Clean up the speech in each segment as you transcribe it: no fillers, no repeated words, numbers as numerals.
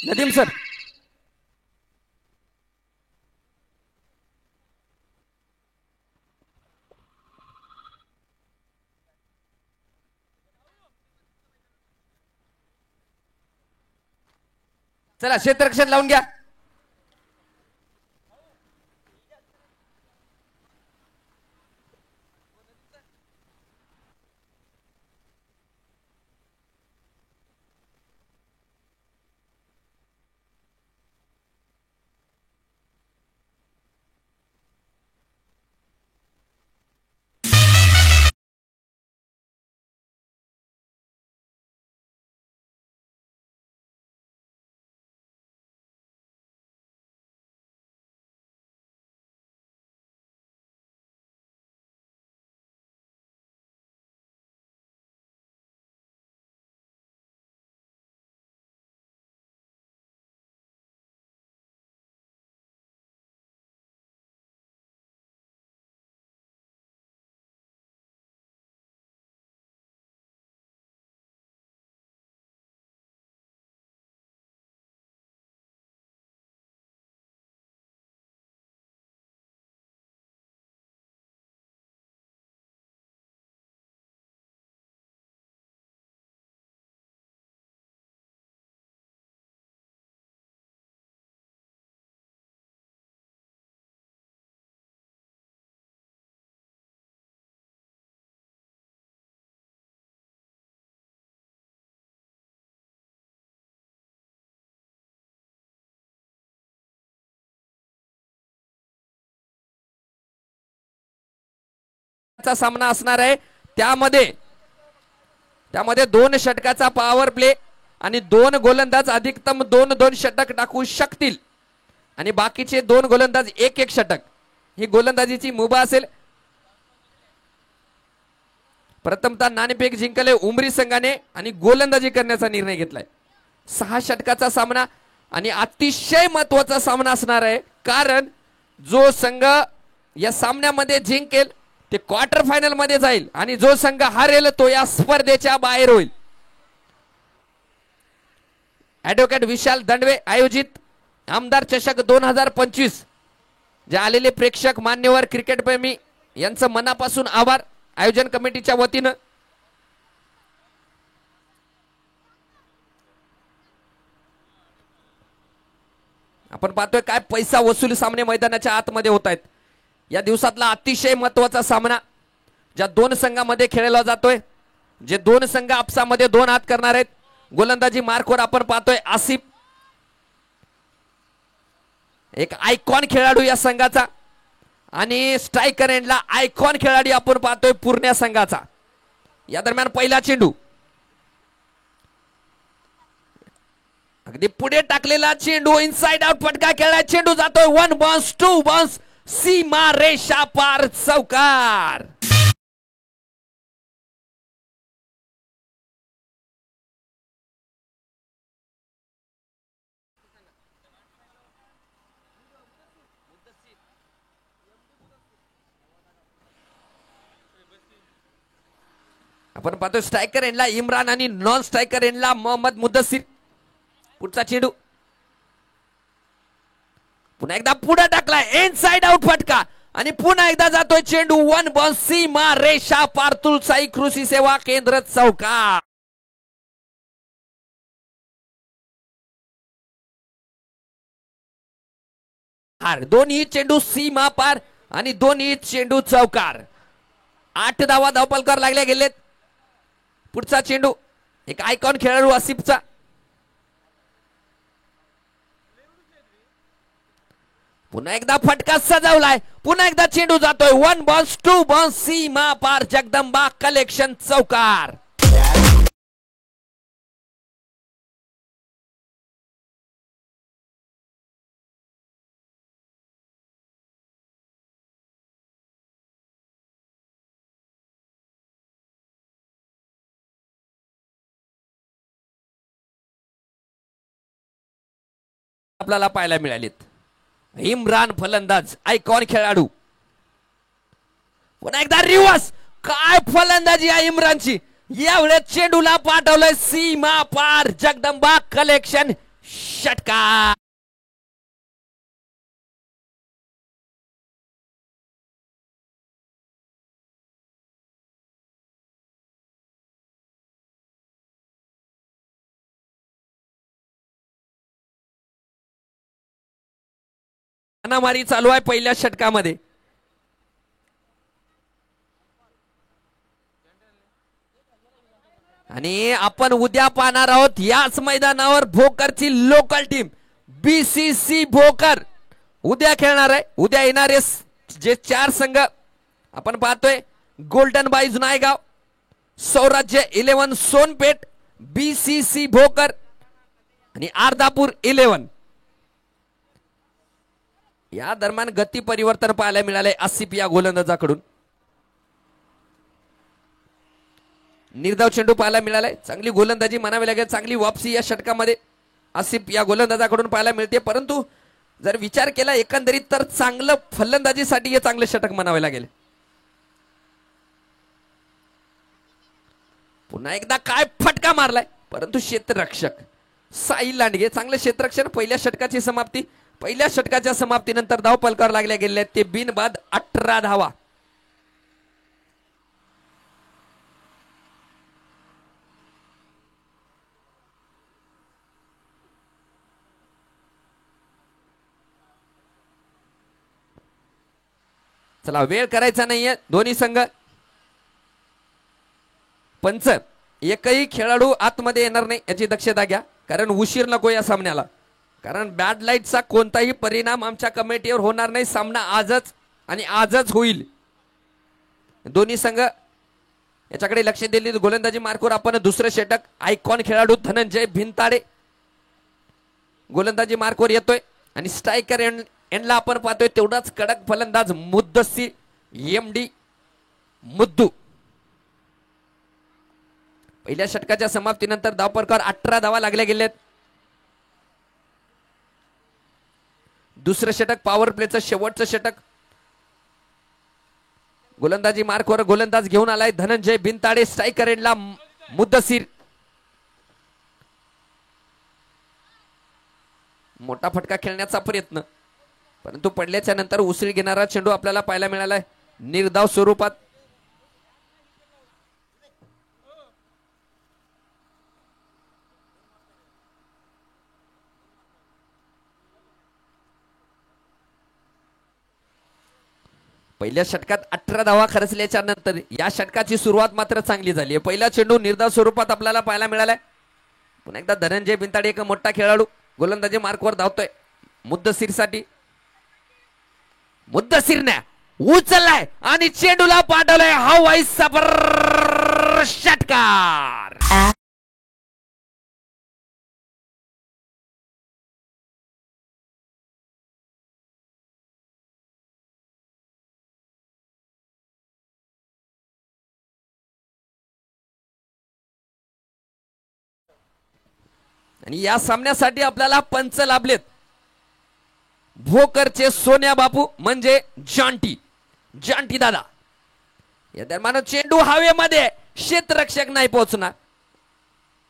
Nadeem sir चला क्षेत्ररक्षण लावून घ्या. सामना असणार आहे. त्यामध्ये दोन षटकाचा पॉवर प्ले आणि दोन गोलंदाज अधिकतम दोन षटक टाकू शकतील आणि बाकीचे दोन गोलंदाज एक षटक. ही गोलंदाजीची मुभा असेल. प्रथमतः नाणेफेक जिंकले उमरी संघाने आणि गोलंदाजी करण्याचा निर्णय घेतलाय. 6 षटकाचा सामना आणि अतिशय महत्वाचा सामना असणार आहे, कारण जो संघ या सामन्यामध्ये जिंकेल ते क्वार्टर फायनल मध्ये जाईल आणि जो संघ हारेल तो या स्पर्धेच्या बाहेर होईल. ॲडव्होकेट विशाल दंडवे आयोजित आमदार चषक 2025 जे आलेले प्रेक्षक मान्यवर क्रिकेट प्रेमी यांचं मनापासून आभार आयोजन कमिटीच्या वतीनं. आपण पाहतोय काय पैसा वसुली सामने मैदानाच्या आतमध्ये होत आहेत. या दिवसातला अतिशय महत्वाचा सामना ज्या दोन संघांमध्ये खेळला जातोय, जे दोन संघ आपसामध्ये 2 हात करणार आहेत. गोलंदाजी मार्कवर आपण पाहतोय आसिफ, एक आयकॉन खेळाडू या संघाचा, आणि स्ट्रायकर एंडला आयकॉन खेळाडू आपण पाहतोय पूर्ण्या संघाचा. या दरम्यान पहिला चेंडू अगदी पुढे टाकलेला चेंडू, इनसाइड आउट फटका खेळला. चेंडू जातोय 1 बाउन्स 2 बाउन्स, सीमा रेषा पार चौकार. आपण पाहतोय स्ट्रायकर एंडला इम्रान आणि नॉन स्ट्रायकर एंडला मोहम्मद मुद्दसीर. पुढचा चेंडू पुन्हा एकदा पुढे टाकला, इनसाइड आउट फटका आणि पुन्हा एकदा जातोय चेंडू 1 बाउन्स, सीमा रेषा पार तुळसाई कृषी सेवा केंद्र चौकार. दोन्ही चेंडू सीमा पार आणि दोन्ही चेंडू चौकार. 8 धावा धावपलकर लागले गेलेत. पुढचा चेंडू एक आयकॉन खेळाडू आसिफचा. पुन्हा एकदा फटका सजवलाय, पुन्हा एकदा चेंडू जातोय 1 बाउन्स 2 बाउन्स, सीमा पार जगदंबा कलेक्शन चौकार. आपल्याला पाहायला मिळालीत. इम्रान फलंदाज, आयकॉन खेळाडू. पुन्हा एकदा रिवर्स, काय फलंदाजी आहे इम्रानची. यावेळेस चेंडूला पाठवलंय सीमा पार जगदंबा कलेक्शन षटकार. हाणामारी चालू आहे पहिल्या षटकामध्ये. आणि आपण उद्या पाहणार आहोत याच मैदानावर भोकरची लोकल टीम बीसीसी भोकर उद्या खेळणार आहे. उद्या येणारे जे 4 संघ आपण पाहतोय, गोल्डन बाईज नायगाव, सौराज्य 11 सोनपेठ, बीसीसी भोकर आणि अर्धापूर 11. या दरम्यान गती परिवर्तन पाहायला मिळाले आसिफ या गोलंदाजाकडून. निर्धाव चेंडू पाहायला मिळालाय. चांगली गोलंदाजी म्हणावी लागेल, चांगली वापसी या षटकामध्ये आसिफ या गोलंदाजाकडून पाहायला मिळते. परंतु जर विचार केला एकंदरीत तर चांगलं फलंदाजीसाठी हे चांगलं षटक म्हणावे लागेल. पुन्हा एकदा काय फटका मारलाय, परंतु क्षेत्ररक्षक साहिल लांडगे चांगलं क्षेत्ररक्षण. पहिल्या षटकाची समाप्ती. पहिल्या षटकाच्या समाप्तीनंतर धाव पलकावर लागल्या गेले ते बिनबाद 18 धावा. चला वेळ करायचा नाहीये दोन्ही संघ. पंच एकही खेळाडू आतमध्ये येणार नाही याची दक्षता घ्या, कारण उशीर नको या सामन्याला. कारण बॅड लाईटचा कोणताही परिणाम आमच्या कमिटीवर होणार नाही. सामना आजच आणि आजच होईल. दोन्ही संघ याच्याकडे लक्ष दिले. गोलंदाजी मार्कवर आपण दुसरं षटक आयकॉन खेळाडू धनंजय भिंताडे गोलंदाजी मार्कवर येतोय आणि स्ट्रायकर एंडला आपण पाहतोय तेवढाच कडक फलंदाज मुद्दस्सीर एमडी मुद्दू. पहिल्या षटकाच्या समाप्तीनंतर धावपलकावर 18 धावा लागल्या गेल्यात. दुसरं षटक पॉवर प्लेचं शेवटचं षटक. गोलंदाजी मार्कवर गोलंदाज घेऊन आलाय धनंजय भिंताडे. स्ट्रायकर एंडला मुद्दसीर. मोठा फटका खेळण्याचा प्रयत्न, परंतु पडल्याच्या नंतर उसळी घेणारा चेंडू आपल्याला पाहायला मिळालाय निर्धाव स्वरूपात. पहिल्या षटकात 18 धावा खर्चल्याच्या नंतर या षटकाची सुरुवात मात्र चांगली झाली आहे. पहिला चेंडू निर्धाव स्वरूपात आपल्याला पाहायला मिळालाय. पुन्हा एकदा धनंजय भिंताडे एक मोठा खेळाडू गोलंदाजी मार्कवर धावतोय मुद्दसीर साठी. मुद्दसीरने उचललाय आणि चेंडूला पाठवलाय हवाई सबर षटकार. आणि या सामन्यासाठी आपल्याला पंच लाभलेत भोकरचे सोन्या बापू म्हणजे जॉन्टी दादा. या दरम्यान चेंडू हवेमध्ये, क्षेत्ररक्षक नाही पोहोचणार.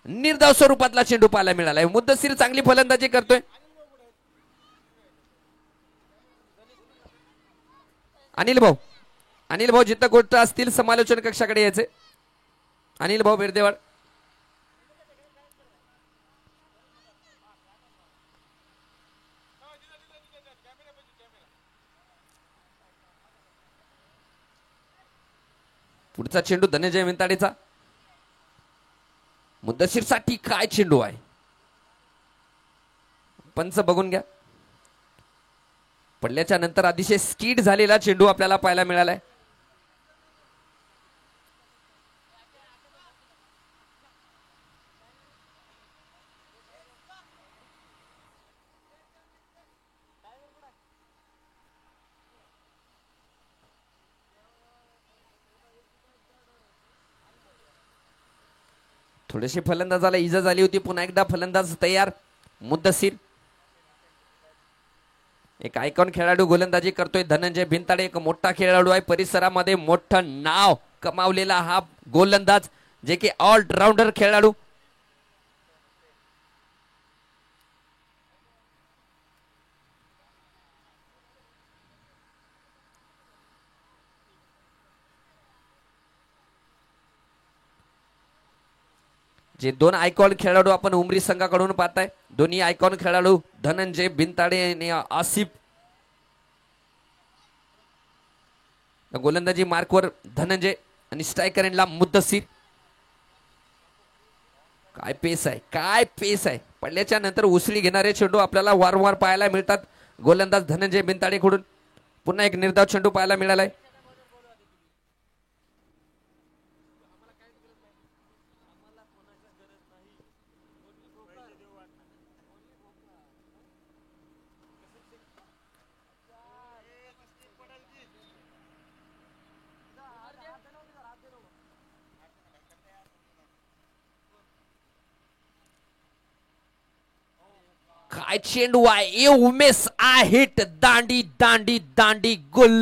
निर्धाव स्वरूपातला चेंडू पाहायला मिळालाय. मुद्दसीर चांगली फलंदाजी करतोय. अनिल भाऊ जिथं गोष्ट असतील समालोचन कक्षाकडे यायचे. अनिल भाऊ बिरदेवाड. पुढचा चेंडू धनंजय भिंताडेचा. मुद्दसीर साठी काय चेंडू आहे, पंच बघून घ्या. पडल्याच्या नंतर अतिशय स्किड झालेला चेंडू आपल्याला पाहायला मिळालाय. थोडीशी फलंदाजाला इजा झाली होती. पुन्हा एकदा फलंदाज तयार. मुद्दसीर एक आयकॉन खेळाडू गोलंदाजी करतोय. धनंजय भिंताडे एक मोठा खेळाडू आहे. परिसरामध्ये मोठं नाव कमावलेला हा गोलंदाज, जे की ऑलराऊंडर खेळाडू. जे दोन आयकॉन खेळाडू आपण उमरी संघाकडून पाहताय, दोन्ही आयकॉन खेळाडू धनंजय बिनताडे आणि आसिफ. गोलंदाजी मार्कवर धनंजय आणि स्ट्रायकर एंडला मुद्दसीर. काय पेस आहे, काय पेस आहे. पडल्याच्या नंतर उसळी घेणारे चेंडू आपल्याला वारंवार पाहायला मिळतात गोलंदाज धनंजय बिनताडेकडून. पुन्हा एक निर्धाव चेंडू पाहायला मिळालाय. काय चेंडू आहे, ए उमेश आ हिट, दांडी दांडी दांडी गुल.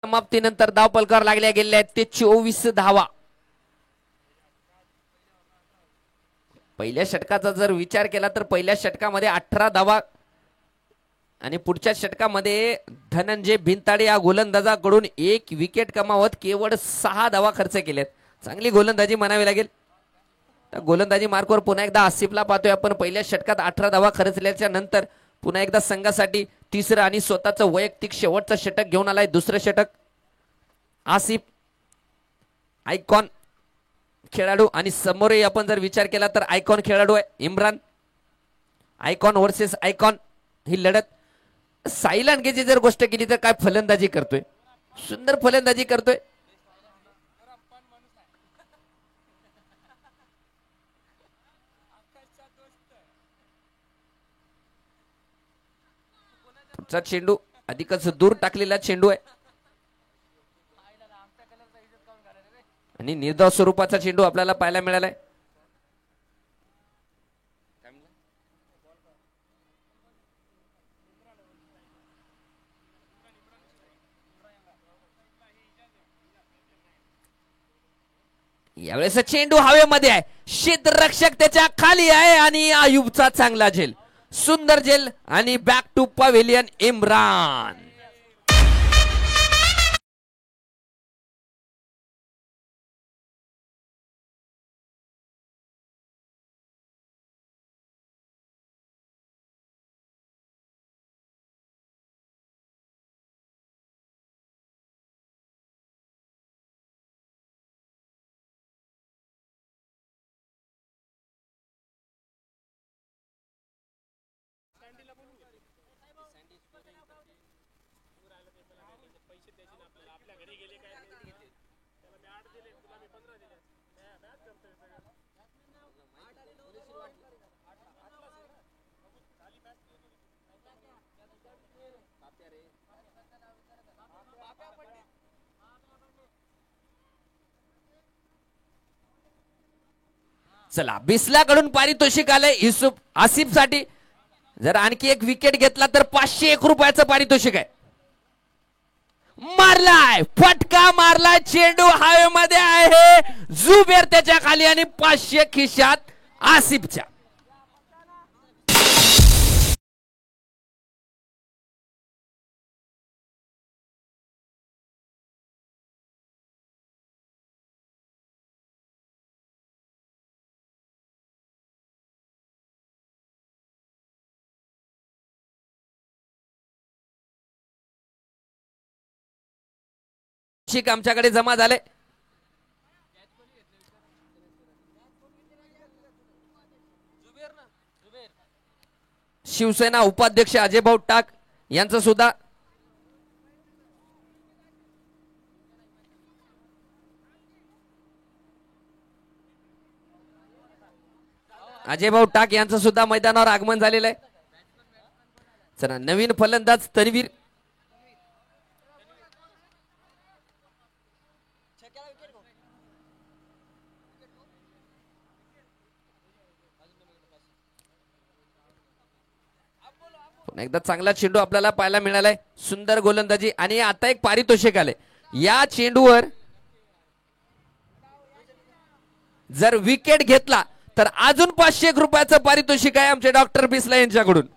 समाप्तीनंतर धाव पलकार लागल्या गेल्या आहेत ते 24 धावा. पहिल्या षटकाचा जर विचार केला तर पहिल्या षटकामध्ये 18 धावा आणि पुढच्या षटकामध्ये धनंजय बिनताडे या गोलंदाजाकडून एक विकेट कमावत केवळ 6 धावा खर्च केल्यात. चांगली गोलंदाजी म्हणावी लागेल. गोलंदाजी मार्कवर पुन्हा एकदा आसिफला पाहतोय आपण. पहिल्या षटकात 18 धावा खर्चल्याच्या नंतर पुन्हा एकदा संघासाठी तिसरं आणि स्वतःचं वैयक्तिक शेवटचं षटक घेऊन आलाय. दुसरं षटक आसिफ आयकॉन खेळाडू आणि समोरही आपण जर विचार केला तर आयकॉन खेळाडू आहे इम्रान. आयकॉन वर्सेस आयकॉन ही लढत. साहिल अंगेची जर गोष्ट केली तर काय फलंदाजी करतोय, सुंदर फलंदाजी करतोय. चेंडू अधिकच दूर टाकलेला चेंडू आहे आणि निर्धाव स्वरूपाचा चेंडू आपल्याला पाहायला मिळालाय. यावेळेस चेंडू हवेमध्ये आहे, क्षेत्ररक्षक त्याच्या खाली आहे आणि आयुबचा चांगला झेल, सुंदर झेल आणि बॅक टू पवेलियन इम्रान. चला बिस्लाकडून पारितोषिक आलंय युसुफ आसिफ साठी. जर आणखी एक विकेट घेतला तर 501 रुपयाचं पारितोषिक आहे. मारलाय, फटका मारलाय, चेंडू हवेमध्ये आहे, जुबेर त्याच्या खाली आणि 500 खिशात आसिफच्या. आमच्याकडे जमा झाले. शिवसेना उपाध्यक्ष अजय भाऊ टाक यांचं सुद्धा यांचं सुद्धा मैदानावर आगमन झालेलं आहे. चला नवीन फलंदाज तन्वीर. पुन्हा एकदा चांगला चेंडू आपल्याला पाहायला मिळालाय. सुंदर गोलंदाजी आणि आता एक पारितोषिक आले. या चेंडूवर जर विकेट घेतला तर अजून 500 रुपयाचं पारितोषिक आहे आमचे डॉक्टर बिस्ला यांच्याकडून.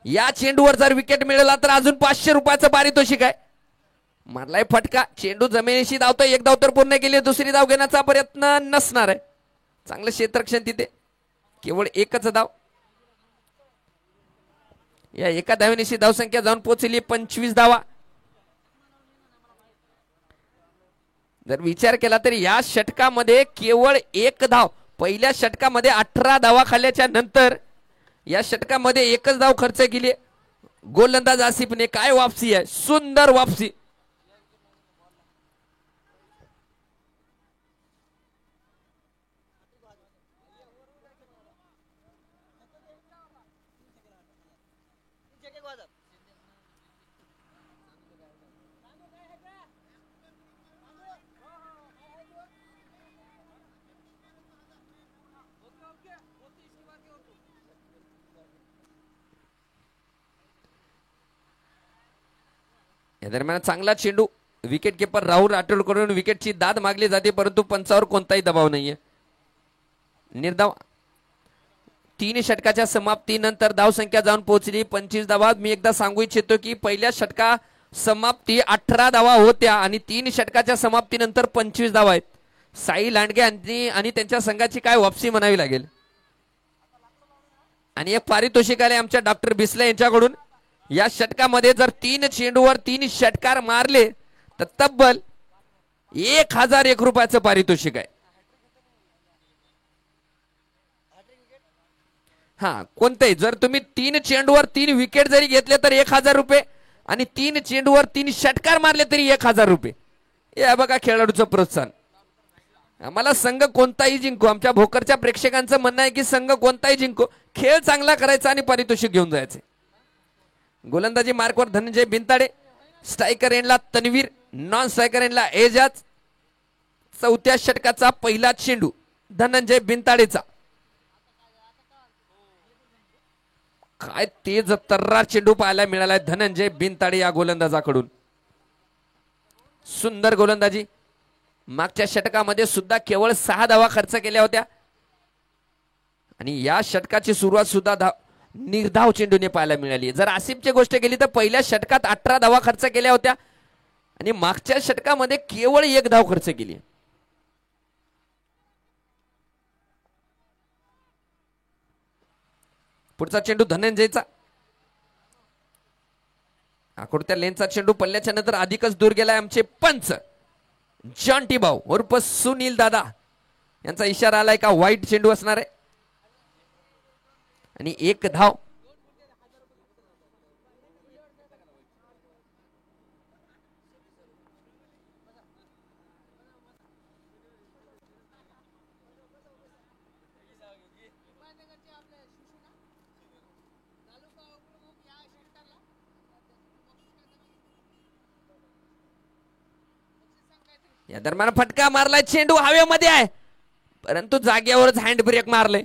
या चेंडूवर जर विकेट मिळाला तर अजून 500 रुपयाचं पारितोषिक आहे. मारलाय फटका, चेंडू जमिनीशी धावतोय. एक धाव तर पूर्ण केली, दुसरी धाव घेण्याचा प्रयत्न नसणार आहे. चांगलं क्षेत्ररक्षण तिथे, केवळ एकच धाव. या एका धावेनिशी धावसंख्या जाऊन पोहोचली 25 धावा. जर विचार केला तर या षटकामध्ये केवळ एक धाव, पहिल्या षटकामध्ये 18 धावा खाल्ल्याच्या नंतर या षटकामध्ये एकच धाव खर्च केली. गोलंदाज आसिफने काय वापसी आहे, सुंदर वापसी. या दरम्यान चांगला चेंडू, विकेट किपर राहुल राठोडकडून विकेटची दाद मागली जाते, परंतु पंचावर कोणताही दबाव नाहीये. निर्धाव. 3 षटकाच्या समाप्तीनंतर धावसंख्या जाऊन पोहोचली 25 धावा. मी एकदा सांगू इच्छितो की पहिल्या षटका समाप्ती 18 धावा होत्या आणि 3 षटकाच्या समाप्तीनंतर 25 धावा आहेत. साई लांडगे आणि त्यांच्या संघाची काय वापसी म्हणावी लागेल. आणि एक पारितोषिक आले आमच्या डॉक्टर बिस्ले यांच्याकडून. या षटकामध्ये जर 3 चेंडूवर 3 षटकार मारले तर तब्बल 1001 रुपयाचं पारितोषिक आहे. हा, कोणतेही जर तुम्ही 3 चेंडूवर 3 विकेट जरी घेतले तर 1000 रुपये आणि 3 चेंडूवर 3 षटकार मारले तरी 1000 रुपये. हे बघा खेळाडूचं प्रोत्साहन. आम्हाला संघ कोणताही जिंको, आमच्या भोकरच्या प्रेक्षकांचं म्हणणं आहे की संघ कोणताही जिंको, खेळ चांगला करायचा आणि पारितोषिक घेऊन जायचे. गोलंदाजी मार्कवर धनंजय बिनताडे, स्ट्रायकर एंडला तन्वीर, नॉन स्ट्रायकर एंडला एजाज. चौथ्या षटकाचा पहिला चेंडू धनंजय बिनताडेचा. काय तेज तर्रार चेंडू पाहायला मिळालाय धनंजय बिनताडे या गोलंदाजाकडून. सुंदर गोलंदाजी. मागच्या षटकामध्ये सुद्धा केवळ 6 धावा खर्च केल्या होत्या आणि या षटकाची सुरुवात सुद्धा निर्धाव चेंडूने पाहायला मिळाली. जर आसिफची गोष्ट केली तर पहिल्या षटकात 18 धावा खर्च केल्या होत्या आणि मागच्या षटकामध्ये केवळ 1 धाव खर्च केली. पुढचा चेंडू धनंजयचा. आकृत्या लेनचा चेंडू पल्ल्याच्या नंतर अधिकच दूर गेलाय. आमचे पंच जॉन्टी भाऊ उर्फ सुनील दादा यांचा इशारा आलाय का वाईट चेंडू असणार आहे आणि 1 धाव. या दरम्यान फटका मारलाय, चेंडू हवेमध्ये आहे परंतु जागेवरच हँड ब्रेक मारले.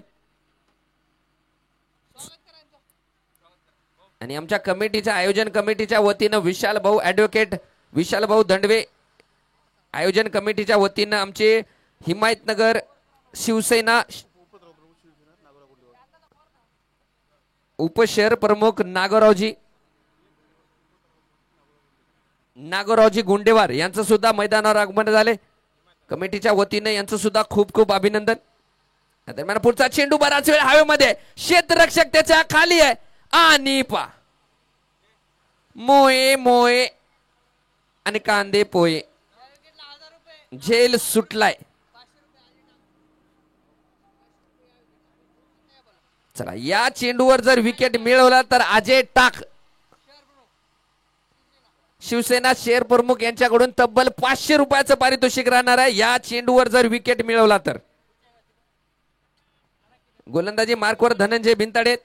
आणि आमच्या कमिटीच्या आयोजन कमिटीच्या वतीनं विशाल भाऊ ॲडव्होकेट विशाल भाऊ दंडवे, आयोजन कमिटीच्या वतीनं आमचे हिमायतनगर शिवसेना उपशहर प्रमुख नागोरावजी गुंडेवार यांचं सुद्धा मैदानावर आगमन झाले. कमिटीच्या वतीने यांचं सुद्धा खूप खूप अभिनंदन. दरम्यान पुढचा चेंडू बराच वेळ हवेमध्ये, क्षेत्ररक्षक त्याच्या खाली आहे आणि मोये आणि कांदे पोये, झेल सुटलाय. चला, या चेंडूवर जर विकेट मिळवला तर अजय टाक शिवसेना शहर प्रमुख यांच्याकडून तब्बल 500 रुपयाचं पारितोषिक राहणार आहे या चेंडूवर जर विकेट मिळवला तर. गोलंदाजी मार्कवर धनंजय बिनताडे.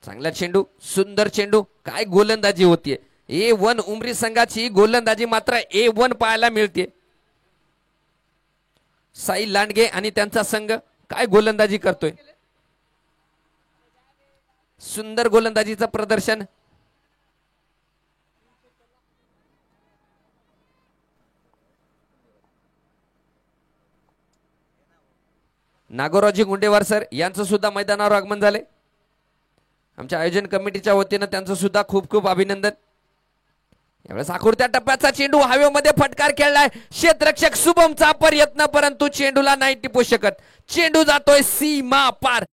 चांगला चेंडू, सुंदर चेंडू, काय गोलंदाजी होतीये. A1 उमरी संघाची गोलंदाजी मात्र A1 पाहायला मिळते. साई लांडगे आणि त्यांचा संघ काय गोलंदाजी करतोय. सुंदर गोलंदाजीचं प्रदर्शन. नागोरावजी गुंडेवार सर यांचं सुद्धा मैदानावर आगमन झाले. आमच्या आयोजन कमिटीच्या वतीनं त्यांचं सुद्धा खूप खूप अभिनंदन. यावेळेस आकृत्या टप्प्याचा चेंडू हवेमध्ये फटकार खेळलाय. क्षेत्ररक्षक शुभमचा प्रयत्न, परंतु चेंडूला नाही टिपू शकत. चेंडू जातोय सीमा पार.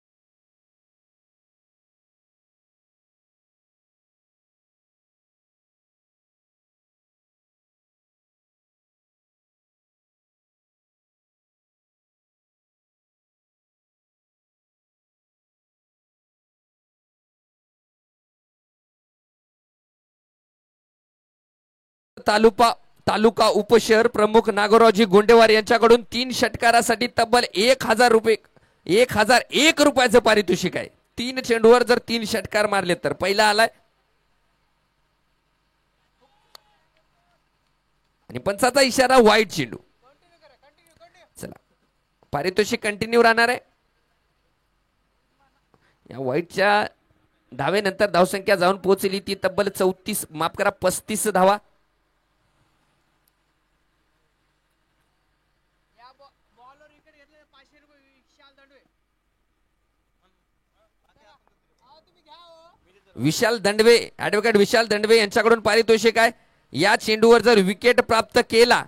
तालुका उपशहर प्रमुख नागोरावजी गोंडेवार यांच्याकडून 3 षटकारासाठी तब्बल 1000 रुपये, 1001 रुपयाचं पारितोषिक आहे. 3 चेंडूवर जर 3 षटकार मारले तर पहिला आलाय. आणि पंचाचा इशारा वाईट चेंडू. चला, पारितोषिक कंटिन्यू राहणार आहे. या वाईटच्या धावेनंतर धावसंख्या जाऊन पोहोचली ती तब्बल 35 धावा. विशाल दंडवे, ऍडव्होकेट विशाल दंडवे यांच्याकडून पारितोषिक आहे. या चेंडूवर जर विकेट प्राप्त केला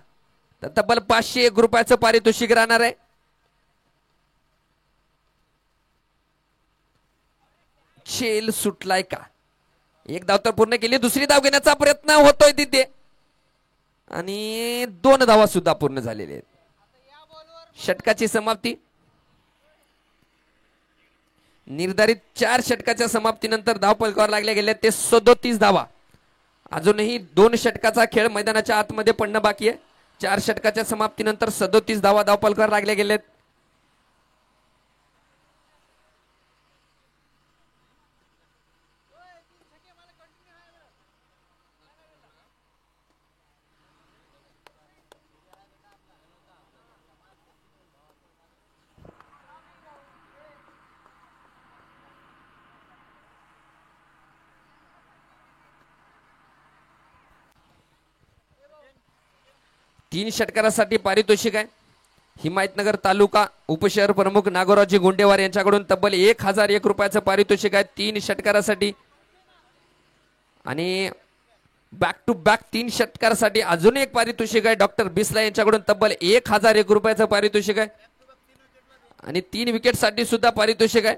तर तब्बल 501 रुपयाचं पारितोषिक राहणार आहे. छेल सुटलाय का. एक धाव तर पूर्ण केली. दुसरी धाव घेण्याचा प्रयत्न होतोय तिथे आणि 2 धावा सुद्धा पूर्ण झालेल्या आहेत. षटकाची समाप्ती. निर्धारित 4 षटकाच्या समाप्तीनंतर धावफलकावर लागले गेले ते 37 धावा. अजूनही 2 षटकाचा खेळ मैदानाच्या आतमध्ये पडणं बाकी आहे. 4 षटकाच्या समाप्तीनंतर 37 धावा धावफलकावर लागले गेलेत. तीन षटकारासाठी पारितोषिक आहे. हिमायतनगर तालुका उपशहर प्रमुख नागोरावजी गोंडेवार यांच्याकडून तब्बल 1001 रुपयाचं पारितोषिक आहे 3 षटकारासाठी. आणि बॅक टू बॅक 3 षटकारासाठी अजून एक पारितोषिक आहे. डॉक्टर बिस्ला यांच्याकडून तब्बल 1001 रुपयाचं पारितोषिक आहे. आणि 3 विकेट साठी सुद्धा पारितोषिक आहे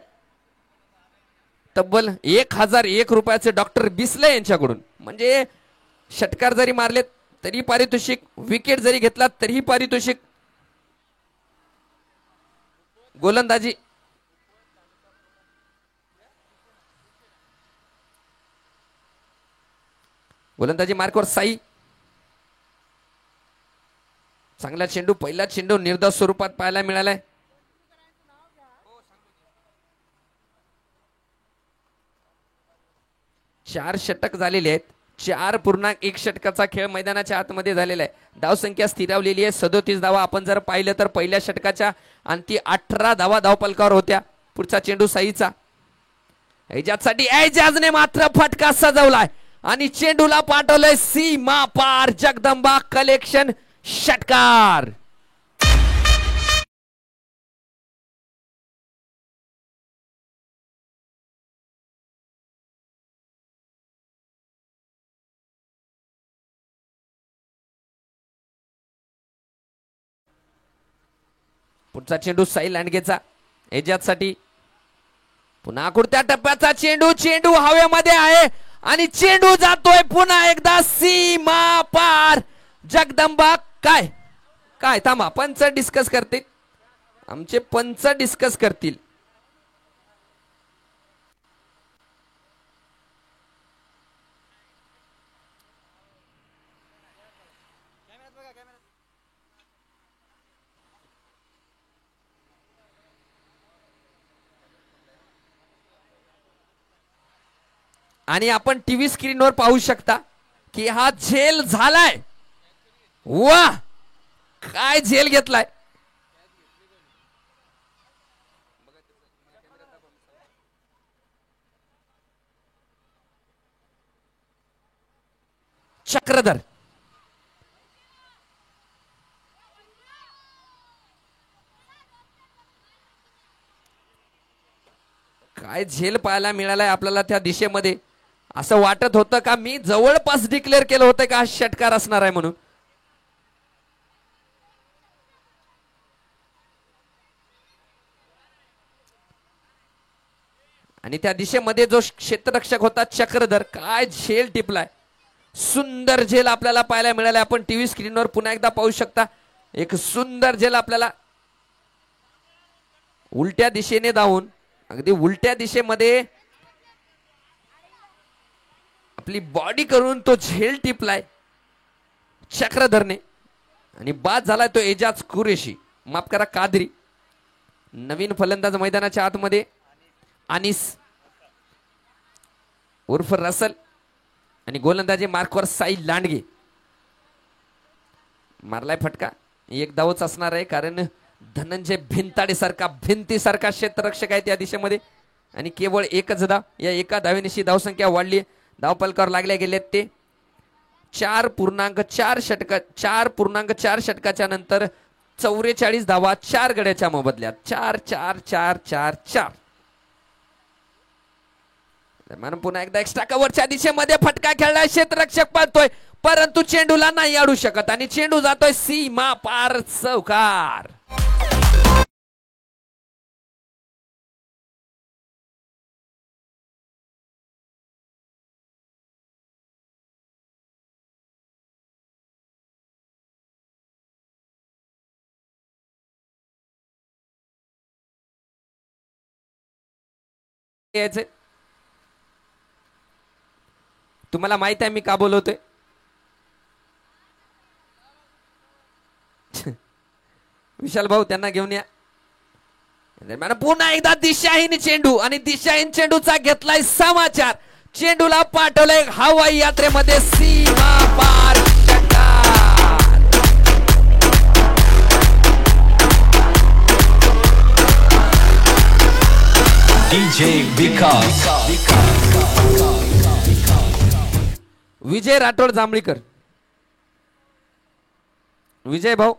तब्बल 1001 रुपयाचे डॉक्टर बिस्ला यांच्याकडून. म्हणजे षटकार जरी मारलेत तरी पारितोषिक, विकेट जरी घेतला तरीही पारितोषिक. गोलंदाजी मार्कवर साई. चांगला चेंडू, पहिला चेंडू निर्धाव स्वरूपात पाहायला मिळालाय. चार षटक झालेले आहेत. 4.1 षटकाचा खेळ मैदानाच्या आतमध्ये झालेला आहे. धावसंख्या स्थिरावलेली आहे 37 धावा. आपण जर पाहिलं तर पहिल्या षटकाच्या अंती 18 धावा धावफलकावर होत्या. पुढचा चेंडू साईचा. एजाजसाठी एजाजने मात्र फटका सजवलाय आणि चेंडूला पाठवलंय सीमा पार. जगदंबा कलेक्शन षटकार. पुढचा चेंडू साई लांडगेचा एजाजसाठी. पुन्हा आकृत्या टप्प्याचा चेंडू, चेंडू हवेमध्ये आहे आणि चेंडू जातोय पुन्हा एकदा सीमा पार. जगदंबा काय काय थांबा, पंच डिस्कस करतील. आमचे पंच डिस्कस करतील. आणि आपण टीव्ही स्क्रीनवर पाहू शकता की हा झेल झालाय. वा, काय झेल घेतलाय. चक्रधर काय झेल पाहायला मिळालाय आपल्याला त्या दिशेमध्ये. असं वाटत होतं का मी जवळपास डिक्लेअर केलं होतं का हा षटकार असणार आहे म्हणून. आणि त्या दिशेमध्ये जो क्षेत्ररक्षक होता चक्रधर, काय झेल टिपलाय. सुंदर झेल आपल्याला पाहायला मिळालाय. आपण टीव्ही स्क्रीनवर पुन्हा एकदा पाहू शकता. एक सुंदर झेल आपल्याला उलट्या दिशेने धावून, अगदी उलट्या दिशेमध्ये आपली बॉडी करून तो झेल टिपलाय चक्रधरने. आणि बाद झालाय तो एजाज कुरेशी, माफ करा कादरी. नवीन फलंदाज मैदानाच्या आतमध्ये अनिस उर्फ रसल आणि गोलंदाजी मार्कवर साई लांडगे. मारलाय फटका. एक धावच असणार आहे कारण धनंजय भिंताडे सारखा भिंतीसारखा क्षेत्ररक्षक आहे त्या दिशेमध्ये. आणि केवळ एकच धाव, या एका धावेनिशी धावसंख्या वाढली. धावपलकावर लागले गेलेत ते 4.4 षटकाच्या नंतर 44 धावा 4 गड्याच्या मोबदल्यात. 4-4-4-4-4. दरम्यान पुन्हा एकदा एक्स्ट्रा कव्हरच्या दिशेमध्ये फटका खेळलाय. क्षेत्ररक्षक पाहतोय परंतु चेंडूला नाही अडू शकत आणि चेंडू जातोय सीमा पार चौकार. तुम्हाला माहित आहे मी का बोलवतोय. विशाल भाऊ त्यांना घेऊन या. पुन्हा एकदा दिशाहीन चेंडू आणि दिशाहीन चेंडूचा घेतलाय समाचार. चेंडूला पाठवलंय हवाई यात्रेमध्ये सीमा पार षटकार. डीजे विकास, विजय राठोड जांभळीकर. विजय भाऊ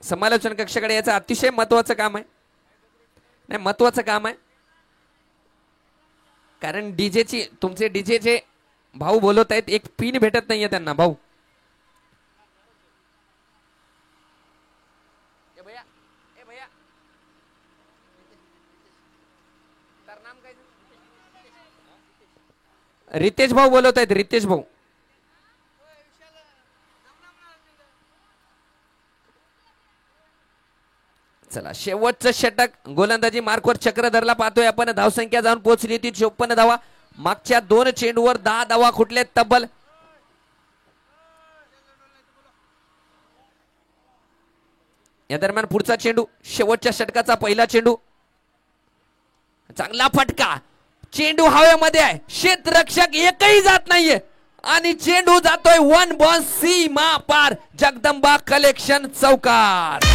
समालोचन कक्षाकडे याचं अतिशय महत्वाचं काम आहे. नाही, महत्वाचं काम आहे कारण डीजेची तुमचे डीजेचे भाऊ बोलत आहेत. एक पिन भेटत नाहीये त्यांना भाऊ. रितेश भाऊ बोलत आहेत. रितेश भाऊ चला शेवटचं षटक. गोलंदाजी मार्कवर चक्रधरला पाहतोय आपण. धावसंख्या जाऊन पोहोचली ती 54 धावा. मागच्या 2 चेंडूवर 10 धावा खुटले तब्बल. या दरम्यान पुढचा चेंडू, शेवटच्या षटकाचा पहिला चेंडू. चांगला फटका. चेंडू हवेमध्ये आहे. क्षेत्ररक्षक एकही जात नाहीये आणि चेंडू जातोय 1 बॉल सीमा पार. जगदंबा कलेक्शन चौकार.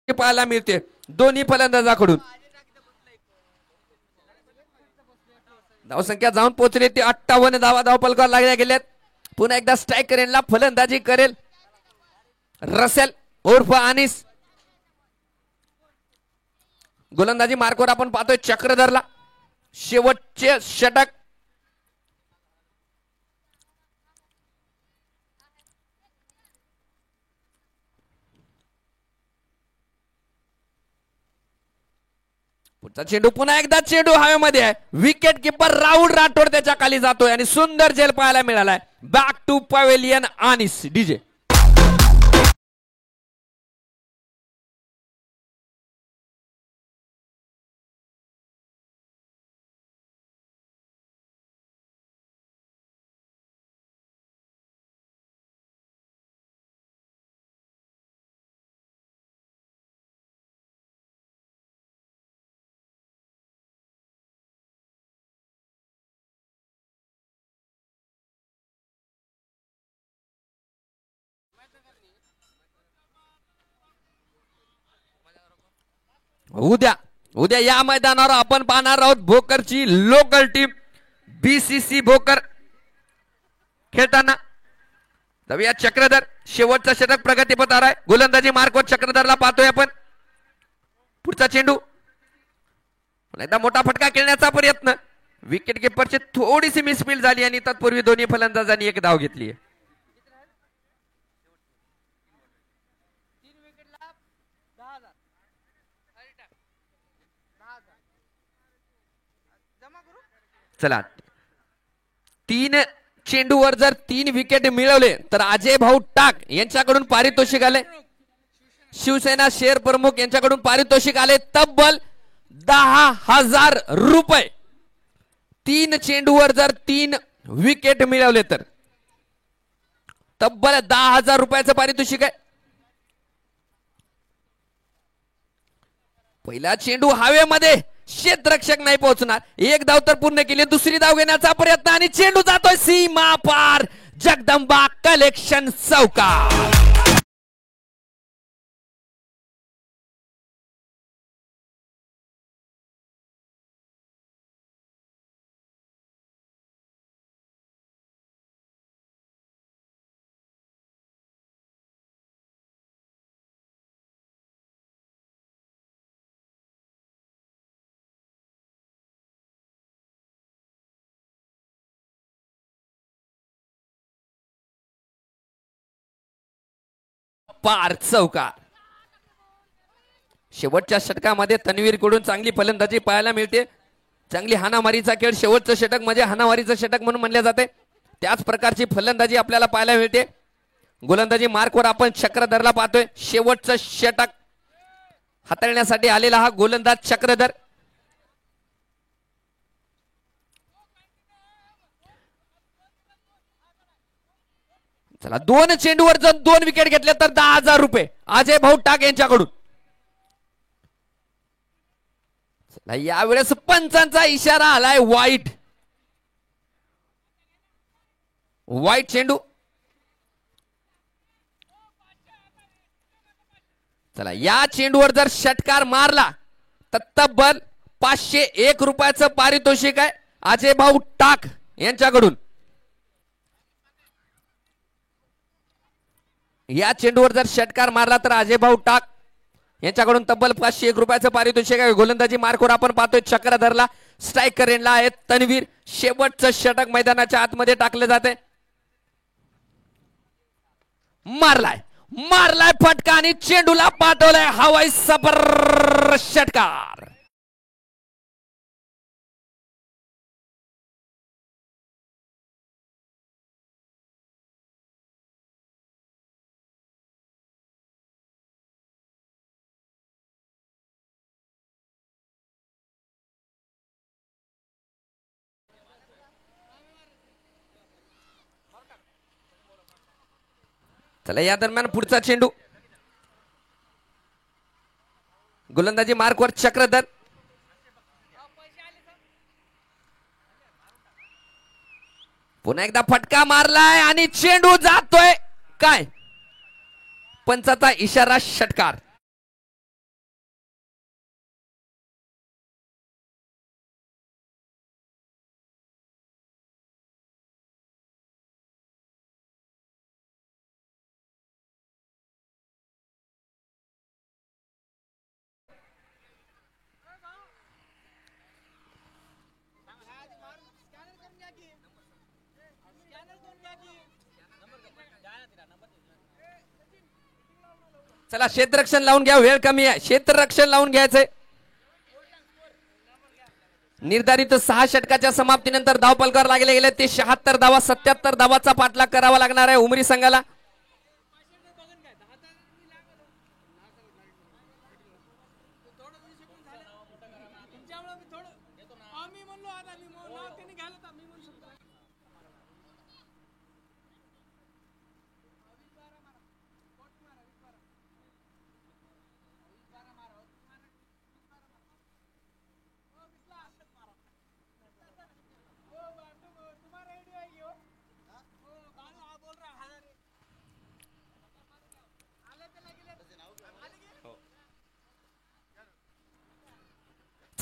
पाहायला मिळते दोन्ही फलंदाजाकडून. धावसंख्या जाऊन पोहोचली ती 58 धावा धावपलकावर लागल्या गेल्यात. पुन्हा एकदा स्ट्राईक करेल, फलंदाजी करेल रसेल उर्फ अनिस. गोलंदाजी मार्कवर आपण पाहतोय चक्रधरला. शेवटचे षटक. पुढचा चेंडू, पुन्हा एकदा चेंडू हवेमध्ये आहे. विकेट किपर राहुल राठोड त्याच्या खाली जातोय आणि सुंदर झेल पाहायला मिळालाय. Back to pavilion Anis. DJ उद्या उद्या या मैदानावर आपण पाहणार आहोत भोकरची लोकल टीम बीसीसी भोकर खेळताना. जाऊया चक्रधर, शेवटचा षटक प्रगतीपथावर आहे. गोलंदाजी मार्कवर चक्रधरला पाहतोय आपण. पुढचा चेंडू, एकदा मोठा फटका खेळण्याचा प्रयत्न. विकेट किपरची थोडीशी मिसफील झाली आणि तत्पूर्वी दोन्ही फलंदाजांनी एक धाव घेतली. चला, 3 चेंडूवर जर 3 विकेट मिळवले तर अजय भाऊ टाक यांच्याकडून पारितोषिक आले. शिवसेना शहर प्रमुख यांच्याकडून पारितोषिक आले तब्बल 10,000 रुपये. 3 चेंडूवर जर 3 विकेट मिळवले तर तब्बल 10,000 रुपयाचं पारितोषिक आहे. पहिला चेंडू हवेमध्ये, क्षेत्ररक्षक नाही पोहोचणार. एक धाव तर पूर्ण केली. दुसरी धाव घेण्याचा प्रयत्न आणि चेंडू जातोय सीमा पार. जगदंबा कलेक्शन चौकार. पार चौकार. शेवटच्या षटकामध्ये तन्वीर कडून चांगली फलंदाजी पाहायला मिळते. चांगली हाणामारीचा खेळ. शेवटचं षटक म्हणजे हाणामारीचं षटक म्हणून म्हणले जाते. त्याच प्रकारची फलंदाजी आपल्याला पाहायला मिळते. गोलंदाजी मार्कवर आपण चक्रधरला पाहतोय. शेवटचं षटक हाताळण्यासाठी आलेला हा गोलंदाज चक्रधर. चला, 2 चेंडूवर जर 2 विकेट घेतले तर 10,000 रुपये अजय भाऊ टाक यांच्याकडून. चला, यावेळेस पंचांचा इशारा आलाय. वाईट चेंडू. चला, या चेंडूवर जर षटकार मारला तर तब्बल 501 रुपयाचं पारितोषिक आहे अजय भाऊ टाक यांच्याकडून. या चेंडूवर जर षटकार मारला तर अजय भाऊ टाक यांच्याकडून तब्बल 501 रुपयाचं पारितोषिक आहे. गोलंदाजी मार्कवर आपण पाहतोय चक्रधरला. स्ट्रायकर एंडला आहे तन्वीर. शेवटचं षटक मैदानाच्या आतमध्ये टाकले जाते. मारलाय फटका आणि चेंडूला पाठवलाय हवाई सबर षटकार. चला, या दरम्यान पुढचा चेंडू. गोलंदाजी मार्कवर चक्रधर. पुन्हा एकदा फटका मारलाय आणि चेंडू जातोय काय. पंचाचा इशारा षटकार. चला, क्षेत्ररक्षण लावून घ्या. वेळ कमी आहे. क्षेत्ररक्षण लावून घ्यायचंय. निर्धारित 6 षटकाच्या समाप्तीनंतर धावफलकावर लागले गेले ते 76 धावा. 77 धावाचा पाठलाग करावा लागणार आहे उमरी संघाला.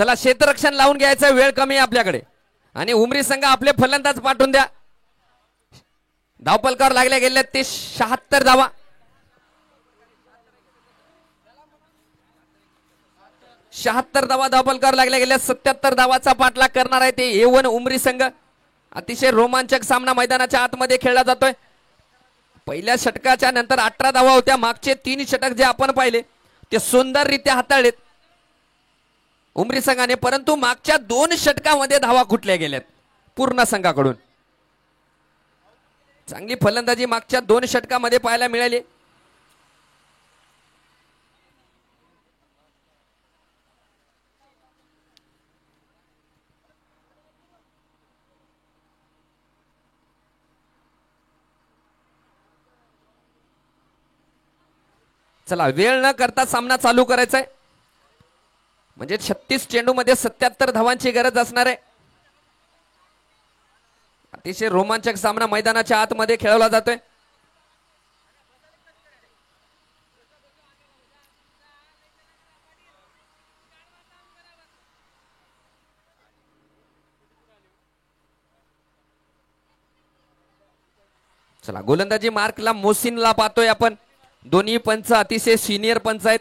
चला क्षेत्ररक्षण लावून घ्यायचं, वेळ कमी आहे आपल्याकडे. आणि उमरी संघ आपले फलंदाज पाठवून द्या. धावपलकावर लागल्या गेल्या ते 76 धावा. धावपलकावर लागल्या गेल्या 77 धावाचा पाठलाग करणार आहे ते A1 उमरी संघ. अतिशय रोमांचक सामना मैदानाच्या आतमध्ये खेळला जातोय. पहिल्या षटकाच्या नंतर 18 धावा होत्या. मागचे 3 षटक जे आपण पाहिले ते सुंदररित्या हाताळलेत उमरी संघाने, परंतु मागच्या 2 षटकामध्ये धावा कुठल्या गेल्यात पूर्ण संघाकडून. चांगली फलंदाजी मागच्या 2 षटकामध्ये पाहायला मिळाली. चला वेळ न करता सामना चालू करायचा आहे. म्हणजे 36 चेंडू मध्ये 77 धावांची गरज असणार आहे. अतिशय रोमांचक सामना मैदानाच्या आतमध्ये खेळवला जातोय. चला गोलंदाजी मार्कला मोसिनला पाहतोय आपण. दोन्ही पंच अतिशय सिनियर पंच आहेत.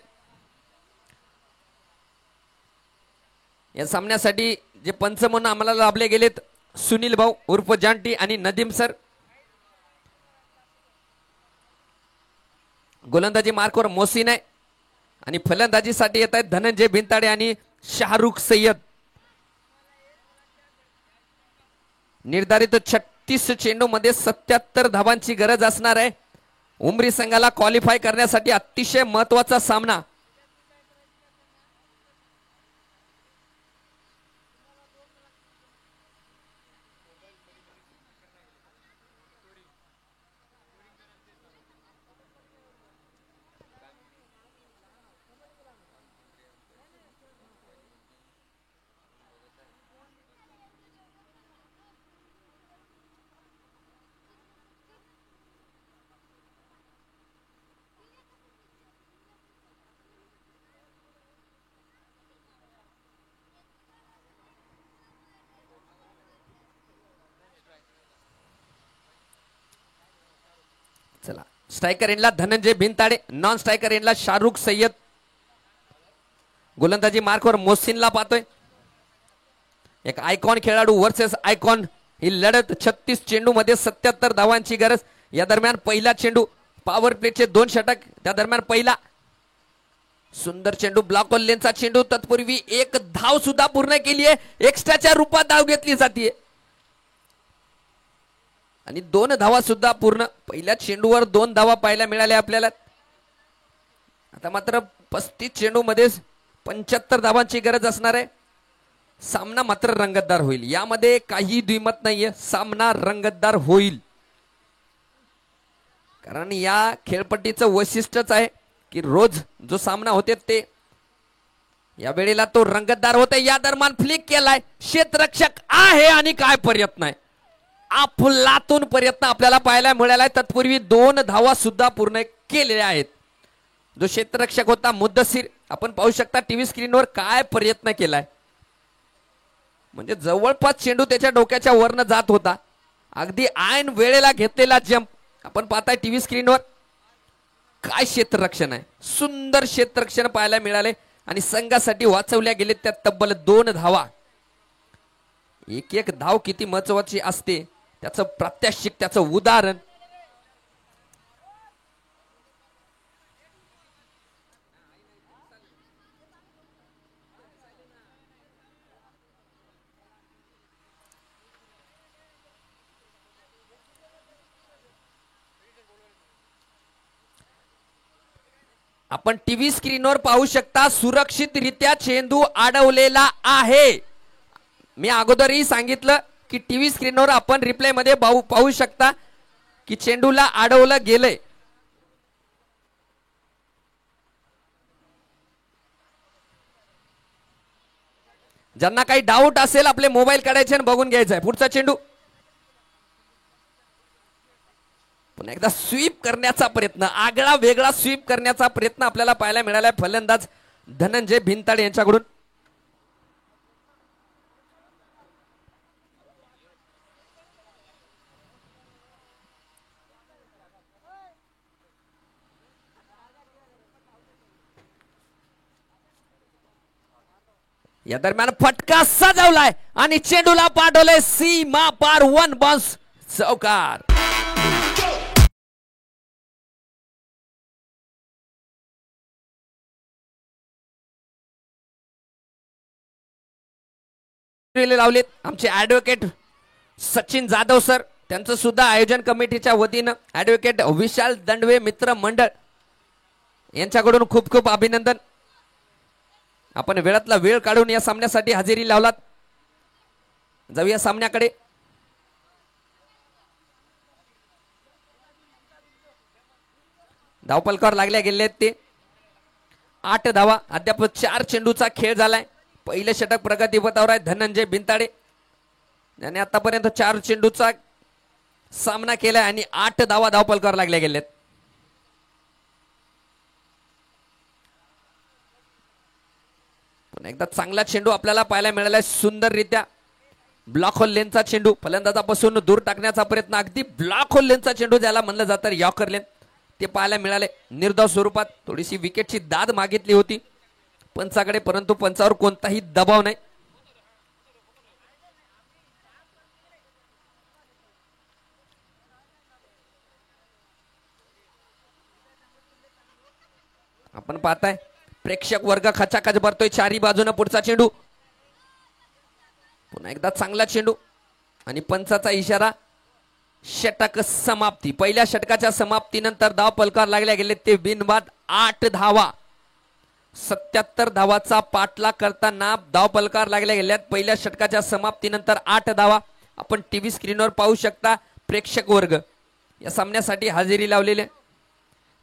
या सामन्यासाठी जे पंच म्हणून आम्हाला लाभले गेलेत सुनील भाऊ उर्फ जांटी आणि नदीम सर. गोलंदाजी मार्कवर मोसिन आहे आणि फलंदाजीसाठी येत आहेत धनंजय भिंताडे आणि शाहरुख सय्यद. निर्धारित 36 चेंडू मध्ये 77 धावांची गरज असणार आहे उमरी संघाला क्वालिफाय करण्यासाठी. अतिशय महत्वाचा सामना. चला स्ट्रायकर एंडला धनंजय भिंताडे, नॉन स्ट्रायकर एंडला शाहरुख सय्यद. गोलंदाजी मार्कवर मोसिनला पाहतोय. एक आयकॉन खेळाडू वर्सेस आयकॉन ही लढत. 36 चेंडू मध्ये 77 धावांची गरज. या दरम्यान पहिला चेंडू पॉवर प्लेचे 2 षटक. त्या दरम्यान पहिला सुंदर चेंडू ब्लॉक लेनचा चेंडू. तत्पूर्वी एक धाव सुद्धा पूर्ण केली आहे. एक्स्ट्राच्या रूपात धाव घेतली जाते आणि 2 धावा सुद्धा पूर्ण. पहिल्या चेंडूवर 2 धावा पाहायला मिळाल्या आपल्याला. आता मात्र 35 चेंडू मध्ये 75 धावांची गरज असणार आहे. सामना मात्र रंगतदार होईल. यामध्ये काही द्विमत नाहीये. सामना रंगतदार होईल. कारण या खेळपट्टीचं वैशिष्ट्यच आहे की रोज जो सामना होते ते या वेळेला तो रंगतदार होते. या दरम्यान फ्लिक केलाय. क्षेत्ररक्षक आहे आणि काय प्रयत्न आहे. अफलातून प्रयत्न आपल्याला पाहायला मिळालाय. तत्पूर्वी 2 धावा सुद्धा पूर्ण केलेल्या आहेत. जो क्षेत्ररक्षक होता मुद्दसीर, आपण पाहू शकता टीव्ही स्क्रीनवर काय प्रयत्न केलाय. म्हणजे जवळपास चेंडू त्याच्या डोक्याच्या वरनं जात होता. अगदी ऐन वेळेला घेतलेला जंप आपण पाहताय टीव्ही स्क्रीनवर. काय क्षेत्ररक्षण आहे. सुंदर क्षेत्ररक्षण पाहायला मिळाले आणि संघासाठी वाचवल्या गेले त्या तब्बल 2 धावा. एक एक धाव किती महत्वाची असते त्याचं प्रात्यक्षिक, त्याचं उदाहरण. आपण टीव्ही स्क्रीनवर पाहू शकता सुरक्षितरित्या चेंडू अडवलेला आहे. मी अगोदरही सांगितलं की टीव्ही स्क्रीनवर आपण रिप्ले मध्ये पाहू शकता की चेंडूला अडवलं गेलंय. ज्यांना काही डाऊट असेल आपले मोबाईल काढायचे आणि बघून घ्यायचा आहे. पुढचा चेंडू पुन्हा एकदा स्वीप करण्याचा प्रयत्न, आगळा वेगळा स्वीप करण्याचा प्रयत्न आपल्याला पाहायला मिळालाय फलंदाज धनंजय भिंताडे यांच्याकडून. या दरम्यान फटका सजवलाय आणि चेंडूला पाठवलंय सीमा पार, 1 बाउन्स चौकार. लावलेत आमचे ऍडव्होकेट सचिन जाधव सर, त्यांचं सुद्धा आयोजन कमिटीच्या वतीनं ऍडव्होकेट विशाल दंडवे मित्र मंडळ यांच्याकडून खूप खूप अभिनंदन. आपण वेळातला वेळ काढून या सामन्यासाठी हजेरी लावलात. जाऊया सामन्याकडे. धावपलकावर लागल्या गेले आहेत ते 8 धावा. अद्याप 4 चेंडूचा खेळ झालाय. पहिले षटक प्रगतीपथावर आहे धनंजय बिनताडे, याने आतापर्यंत 4 चेंडूचा सामना केलाय आणि 8 धावा धावपलकावर लागल्या गेलेत. पुन्हा एकदा चांगला चेंडू आपल्याला पाहायला मिळालाय. सुंदररित्या ब्लॉक होल लेनचा चेंडू फलंदाजापासून दूर टाकण्याचा प्रयत्न, अगदी ब्लॉक होल लेनचा चेंडू ज्याला म्हणलं जातं यॉर्कर लेन, ते पाहायला मिळाले. निर्धाव स्वरूपात थोडीशी विकेटची दाद मागितली होती पंचाकडे, परंतु पंचावर कोणताही दबाव नाही. आपण पाहताय प्रेक्षक वर्ग खचाखच भरतोय चारी बाजूने. पुढचा चेंडू, पुन्हा एकदा चांगला चेंडू आणि पंचाचा इशारा. षटक समाप्ती. पहिल्या षटकाच्या समाप्तीनंतर धाव पलकार लागल्या गेले ते बिनबाद 8 धावा. 77 धावाचा पाठलाग करताना धाव पलकार लागल्या गेल्यात. पहिल्या षटकाच्या समाप्तीनंतर 8 धावा. आपण टीव्ही स्क्रीनवर पाहू शकता. प्रेक्षक वर्ग या सामन्यासाठी हजेरी लावलेले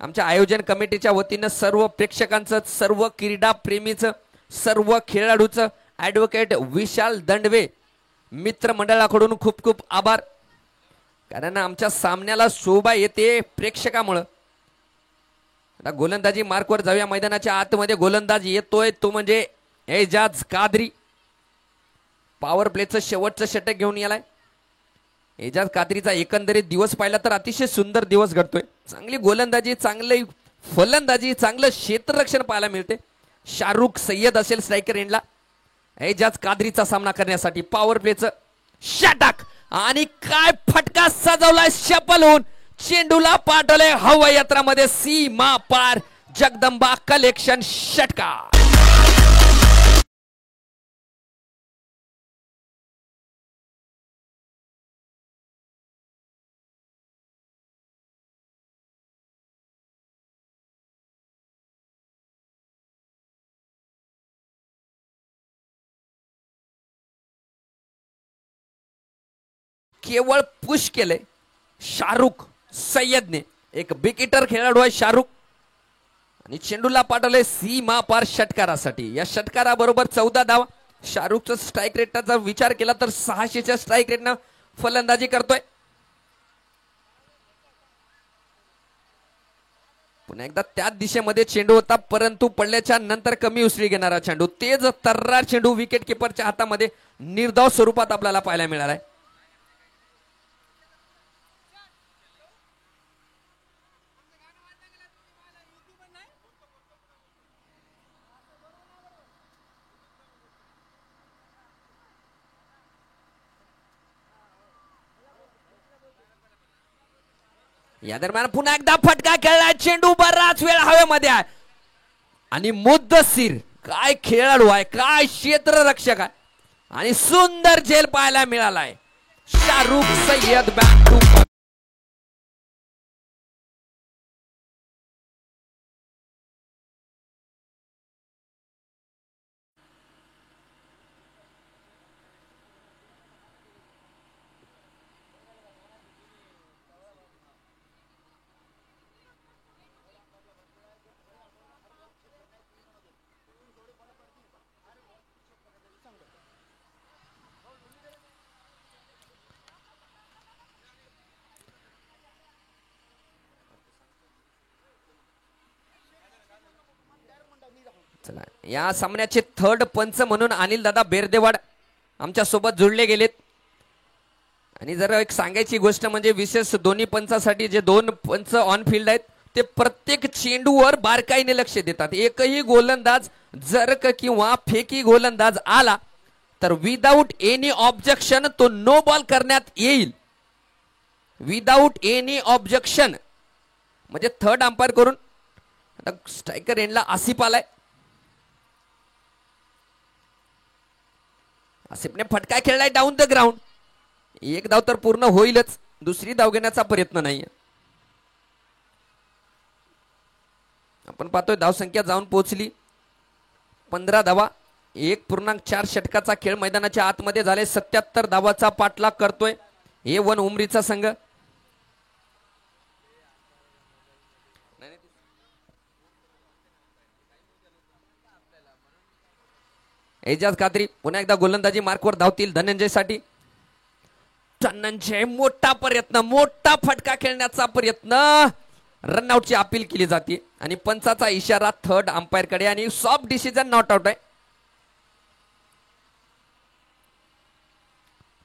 आमच्या आयोजन कमिटीच्या वतीनं सर्व प्रेक्षकांचं, सर्व क्रीडा प्रेमीचं, सर्व खेळाडूचं, ॲडव्होकेट विशाल दंडवे मित्र मंडळाकडून खूप खूप आभार. कारण आमच्या सामन्याला शोभा येते प्रेक्षकामुळं. आता गोलंदाजी मार्कवर जाऊया. मैदानाच्या आतमध्ये गोलंदाज येतोय तो म्हणजे एजाज कादरी. पॉवर प्लेचं शेवटचं षटक घेऊन यालाय. एजाज कादरीचा एकंदरीत दिवस पाहिला तर अतिशय सुंदर दिवस घडतोय. चांगली गोलंदाजी, चांगली फलंदाजी, चांगलं क्षेत्ररक्षण पाहायला मिळते. शाहरुख सय्यद असेल स्ट्रायकर एंडला. एजाज कादरीचा सामना करण्यासाठी पॉवर प्लेचं षटक आणि काय फटका सजवलाय शपल होऊन. चेंडूला पाठवले हवाई यात्रामध्ये सीमा पार. जगदंबा कलेक्शन षटका. केवळ पुश केले शाहरुख सय्यदने. एक विकेटर खेळाडू आहे शाहरुख आणि चेंडूला पाठवले सीमा पार षटकारासाठी. या षटकाराबरोबर 14 धावा. शाहरुखचा स्ट्राईक रेटचा विचार केला तर 600च्या स्ट्राईक रेटनं फलंदाजी करतोय. पुन्हा एकदा त्याच दिशेमध्ये चेंडू होता, परंतु पडल्याच्या नंतर कमी उसळी घेणारा चेंडू. तेज तर्रार चेंडू विकेट किपरच्या हातामध्ये निर्धाव स्वरूपात आपल्याला पाहायला मिळाला आहे. या दरम्यान पुन्हा एकदा फटका खेळलाय. चेंडू बराच वेळ हवेमध्ये आहे आणि मुद्दसीर काय खेळाडू आहे, काय क्षेत्ररक्षक आहे आणि सुंदर झेल पाहायला मिळालाय. Shahrukh Sayyad back to. चला, या सामन्याचे थर्ड पंच म्हणून अनिल दादा बेरदेवाड आमच्या सोबत जोडले गेलेत. आणि जर एक सांगायची गोष्ट म्हणजे विशेष दोन्ही पंचासाठी जे 2 पंच ऑन फील्ड आहेत ते प्रत्येक चेंडूवर बारकाईने लक्ष देतात. एकही गोलंदाज जर्क किंवा फेकी गोलंदाज आला तर विदाऊट एनी ऑब्जेक्शन तो नो बॉल करण्यात येईल. विदाऊट एनी ऑब्जेक्शन म्हणजे थर्ड अंपायर करून आता स्ट्रायकर एंडला आसिफ आलाय. आसिफने फटका खेळलाय डाऊन द ग्राउंड. एक धाव तर पूर्ण होईलच, दुसरी धाव घेण्याचा प्रयत्न नाहीये. आपण पाहतोय धावसंख्या जाऊन पोहोचली 15 धावा. 1.4 षटकाचा खेळ मैदानाच्या आतमध्ये झाले. 77 धावाचा पाठलाग करतोय A1 उमरीचा संघ. एजाज कादरी पुन्हा एकदा गोलंदाजी मार्कवर धावतील धनंजयसाठी. धनंजय मोठा प्रयत्न, मोठा फटका खेळण्याचा प्रयत्न. रनआउटची अपील केली जाते आणि पंचाचा इशारा थर्ड अंपायर कडे आणि सॉफ्ट डिसिजन नॉट आउट आहे.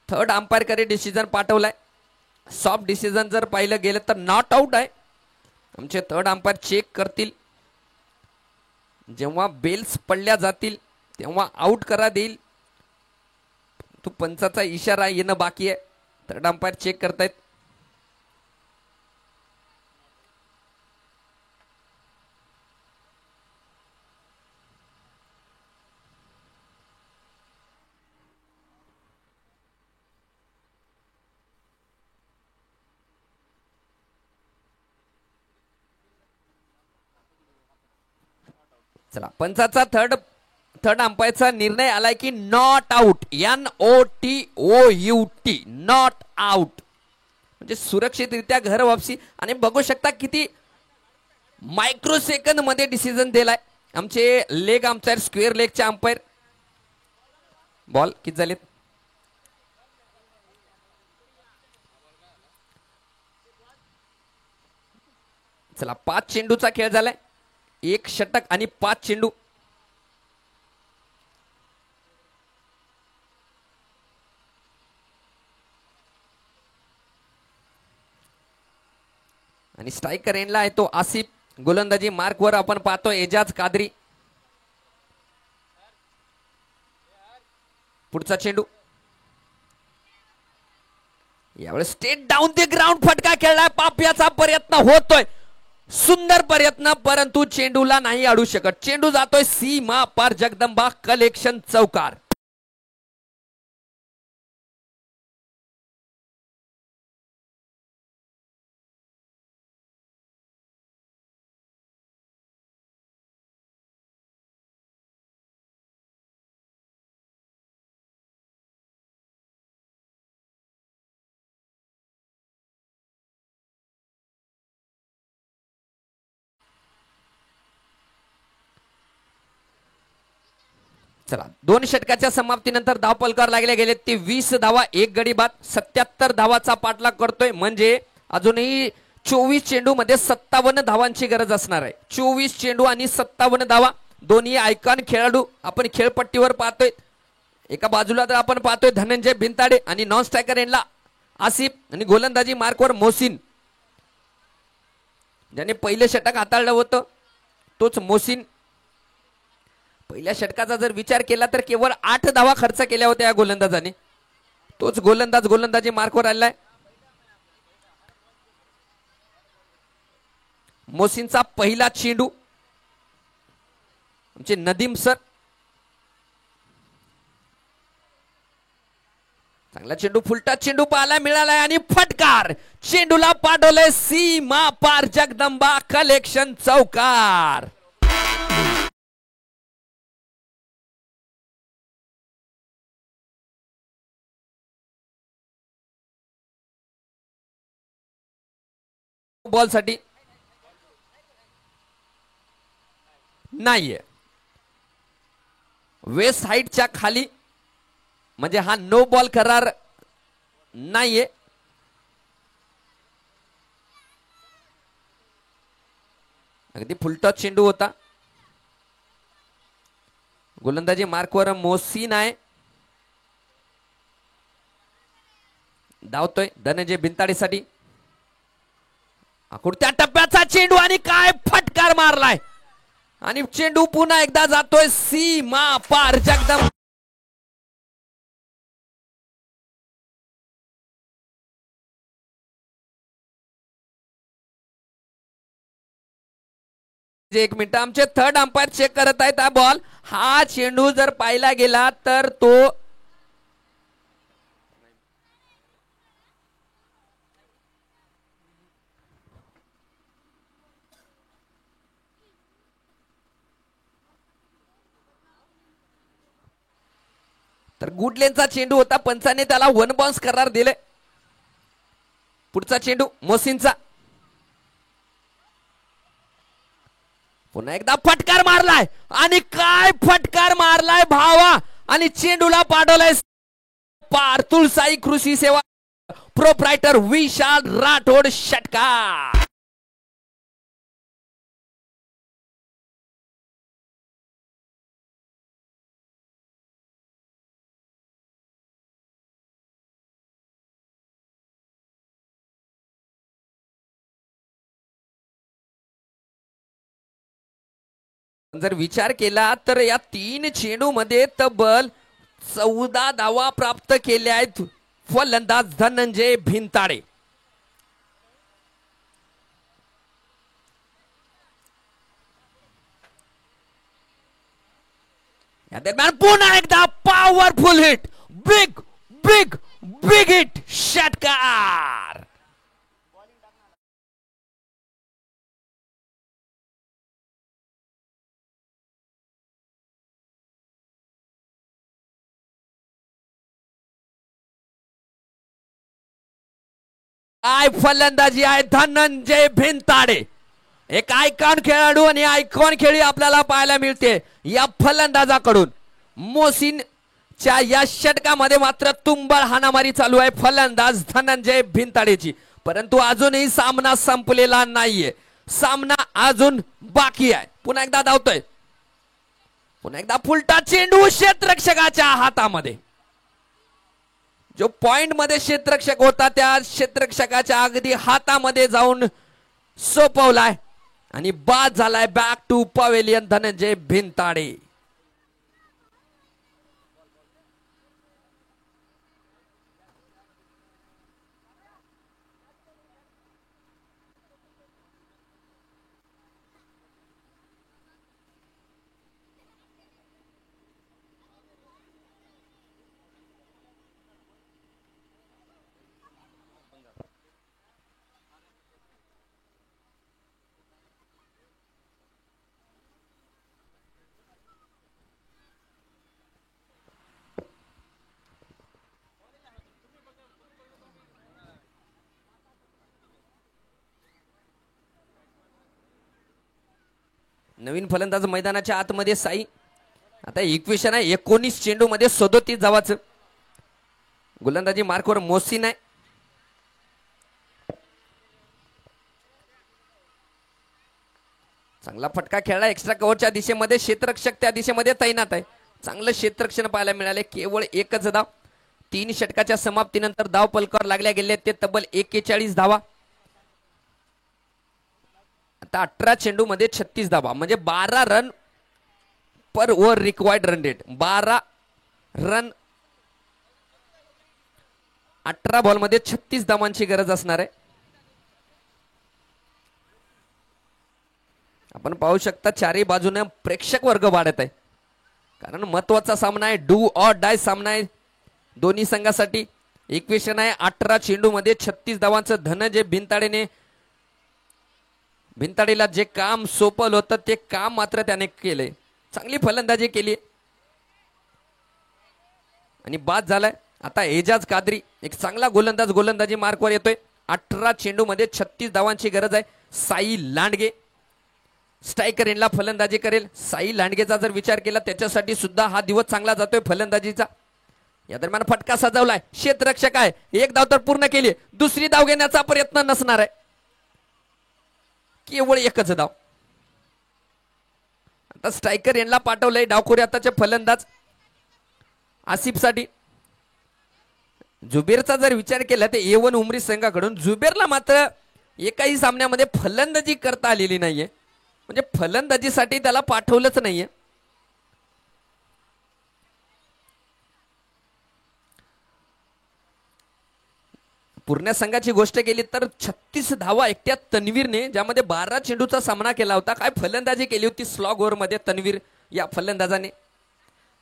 थर्ड अंपायर कडे डिसिजन पाठवलाय. सॉफ्ट डिसिजन जर पाहिलं गेलं तर नॉट आउट आहे. आमचे थर्ड अंपायर चेक करतील. जेव्हा बेल्स पडल्या जातील तेव्हा आउट करा देईल. तो पंचाचा इशारा येणं बाकी आहे. थर्ड अंपायर चेक करतायत. चला पंचाचा थर्ड अंपायरचा निर्णय आलाय की not out. NOTOUT not out म्हणजे सुरक्षितरित्या घर वापसी. आणि बघू शकता किती मायक्रो सेकंद मध्ये डिसिजन दिलाय आमचे लेग अंपायर, स्क्वेअर लेगचे अंपायर. बॉल किती झालेत? चला 5 चेंडूचा खेळ झालाय. 1 षटक आणि 5 चेंडू. आणि स्ट्रायकर एंडला आहे तो आसिफ. गोलंदाजी मार्कवर आपण पाहतो एजाज कादरी. पुढचा चेंडू यावेळेस स्टेट डाऊन द ग्राउंड फटका खेळलाय. पाप्याचा प्रयत्न होतोय, सुंदर प्रयत्न, परंतु चेंडूला नाही अडू शकत. चेंडू जातोय सीमा पार. जगदंबा कलेक्शन चौकार. चला 2 षटकाच्या समाप्तीनंतर धाव पलकार लागले गेले ते 20 धावा. 1 गडी बाद. 77 धावाचा पाठलाग करतोय म्हणजे अजूनही 24 चेंडू मध्ये 57 धावांची गरज असणार आहे. 24 चेंडू आणि 57 धावा. दोन्ही आयकॉन खेळाडू आपण खेळपट्टीवर पाहतोय. एका बाजूला तर आपण पाहतोय धनंजय बिनताडे आणि नॉन स्ट्रायकर एंडला आसिफ आणि गोलंदाजी मार्कवर मोहसिन. ज्याने पहिले षटक हाताळलं होतं तोच मोहसिन. पहिल्या षटकाचा जर विचार केला तर केवळ 8 धावा खर्च केल्या होत्या या गोलंदाजाने. तोच गोलंदाज गोलंदाजी मार्कवर आलाय. मोहसिनचा पहिला चेंडू. आमचे नदीम सर. चांगला चेंडू, फुलटा चेंडू पाहायला मिळालाय आणि फटकार. चेंडूला पाठवलंय सीमा पार. जगदंबा कलेक्शन चौकार. बॉल साठी नाहीये. वेस्ट हाईटच्या खाली म्हणजे हा नो बॉल करार नाहीये. अगदी फुलटॉस चेंडू होता. गोलंदाजी मार्कवर मोहसिन आहे. धावतोय धनंजय बिनताडेसाठी. त्या टप्प्याचा चेंडू आणि काय फटकार मारलाय आणि चेंडू पुन्हा एकदा जातोय सीमा पार. जगदंब एक मिनिट आमचे थर्ड अंपायर चेक करत आहेत हा बॉल. हा चेंडू जर पाहिला गेला तर तो तर गुडलेनचा चेंडू होता. पंचाने त्याला वन बाउन्स करार दिले. पुढचा चेंडू मोसीनचा. पुन्हा एकदा फटकार मारलाय आणि काय फटकार मारलाय भावा आणि चेंडूला पाठवलाय पार. तुळसाई कृषी सेवा प्रोप्रायटर विशाल राठोड षटकार. जर विचार केला तर या 3 चेंडू मध्ये तब्बल 14 धावा प्राप्त केल्या आहेत फलंदाज धनंजय भिंताडे. या दरम्यान पुन्हा एकदा powerful hit. Big big big hit षटकार. काय फलंदाजी आहे धनंजय भिंताडे. एक आयकॉन खेळाडू आणि आयकॉन खेळी आपल्याला पाहायला मिळते या फलंदाजाकडून. मोसीनच्या या षटकामध्ये मात्र तुंबळ हाणामारी चालू आहे फलंदाज धनंजय भिंताडेची. परंतु अजूनही सामना संपलेला नाहीये. सामना अजून बाकी आहे. पुन्हा एकदा धावतोय. पुन्हा एकदा फुलटा चेंडू क्षेत्ररक्षकाच्या हातामध्ये. जो पॉइंट मध्ये क्षेत्ररक्षक होता त्या क्षेत्ररक्षकाच्या अगदी हातामध्ये जाऊन सोपवलाय आणि बाद झालाय. Back to pavilion Dhananjay Bhintade. नवीन फलंदाज मैदानाच्या आतमध्ये साई. आता इक्वेशन आहे 19 चेंडू मध्ये 37 धावाचं. गोलंदाजी मार्कवर मोसीन आहे. चांगला फटका खेळला एक्स्ट्रा कव्हरच्या दिशेमध्ये. क्षेत्ररक्षक त्या दिशेमध्ये तैनात आहे. चांगलं क्षेत्ररक्षण पाहायला मिळाले. केवळ एकच धाव. 3 षटकाच्या समाप्तीनंतर धाव पलकावर लागल्या गेले ते तब्बल 41 धावा. आता 18 चेंडू मध्ये 36 धावा म्हणजे 12 run per over required run rate. 12 run 18 ball मध्ये 36 धावांची गरज असणार आहे. आपण पाहू शकता चारही बाजूने प्रेक्षक वर्ग वाढत आहे. कारण महत्वाचा सामना आहे. डू ऑर डाय सामना आहे दोन्ही संघासाठी. इक्वेशन आहे 18 चेंडू मध्ये 36 धावांचं. धनंजय भिंताडेला जे काम सोपवलं होतं ते काम मात्र त्याने केले. चांगली फलंदाजी केली आणि बाद झालाय. आता एजाज कादरी एक चांगला गोलंदाजी मार्कवर येतोय. 18 चेंडू मध्ये 36 धावांची गरज आहे. साई लांडगे स्ट्रायकर एंडला फलंदाजी करेल. साई लांडगेचा जर विचार केला त्याच्यासाठी सुद्धा हा दिवस चांगला जातोय फलंदाजीचा. या दरम्यान फटका सजवलाय. क्षेत्ररक्षक आहे. एक धाव तर पूर्ण केली. दुसरी धाव घेण्याचा प्रयत्न नसणार आहे. केवळ एकच धाव. आता स्ट्रायकर एंडला पाठवलंय डावखोरी आताचे फलंदाज आसिफ साठी. जुबेरचा जर विचार केला तर A1 उमरी संघाकडून जुबेरला मात्र एकाही सामन्यामध्ये फलंदाजी करता आलेली नाहीये, म्हणजे फलंदाजीसाठी त्याला पाठवलंच नाहीये. पूर्ण संघाची गोष्ट केली तर 36 धावा एकट्या तन्वीरने, ज्यामध्ये 12 चेंडूचा सामना केला होता. काय फलंदाजी केली होती स्लॉग ओव्हरमध्ये तन्वीर या फलंदाजाने.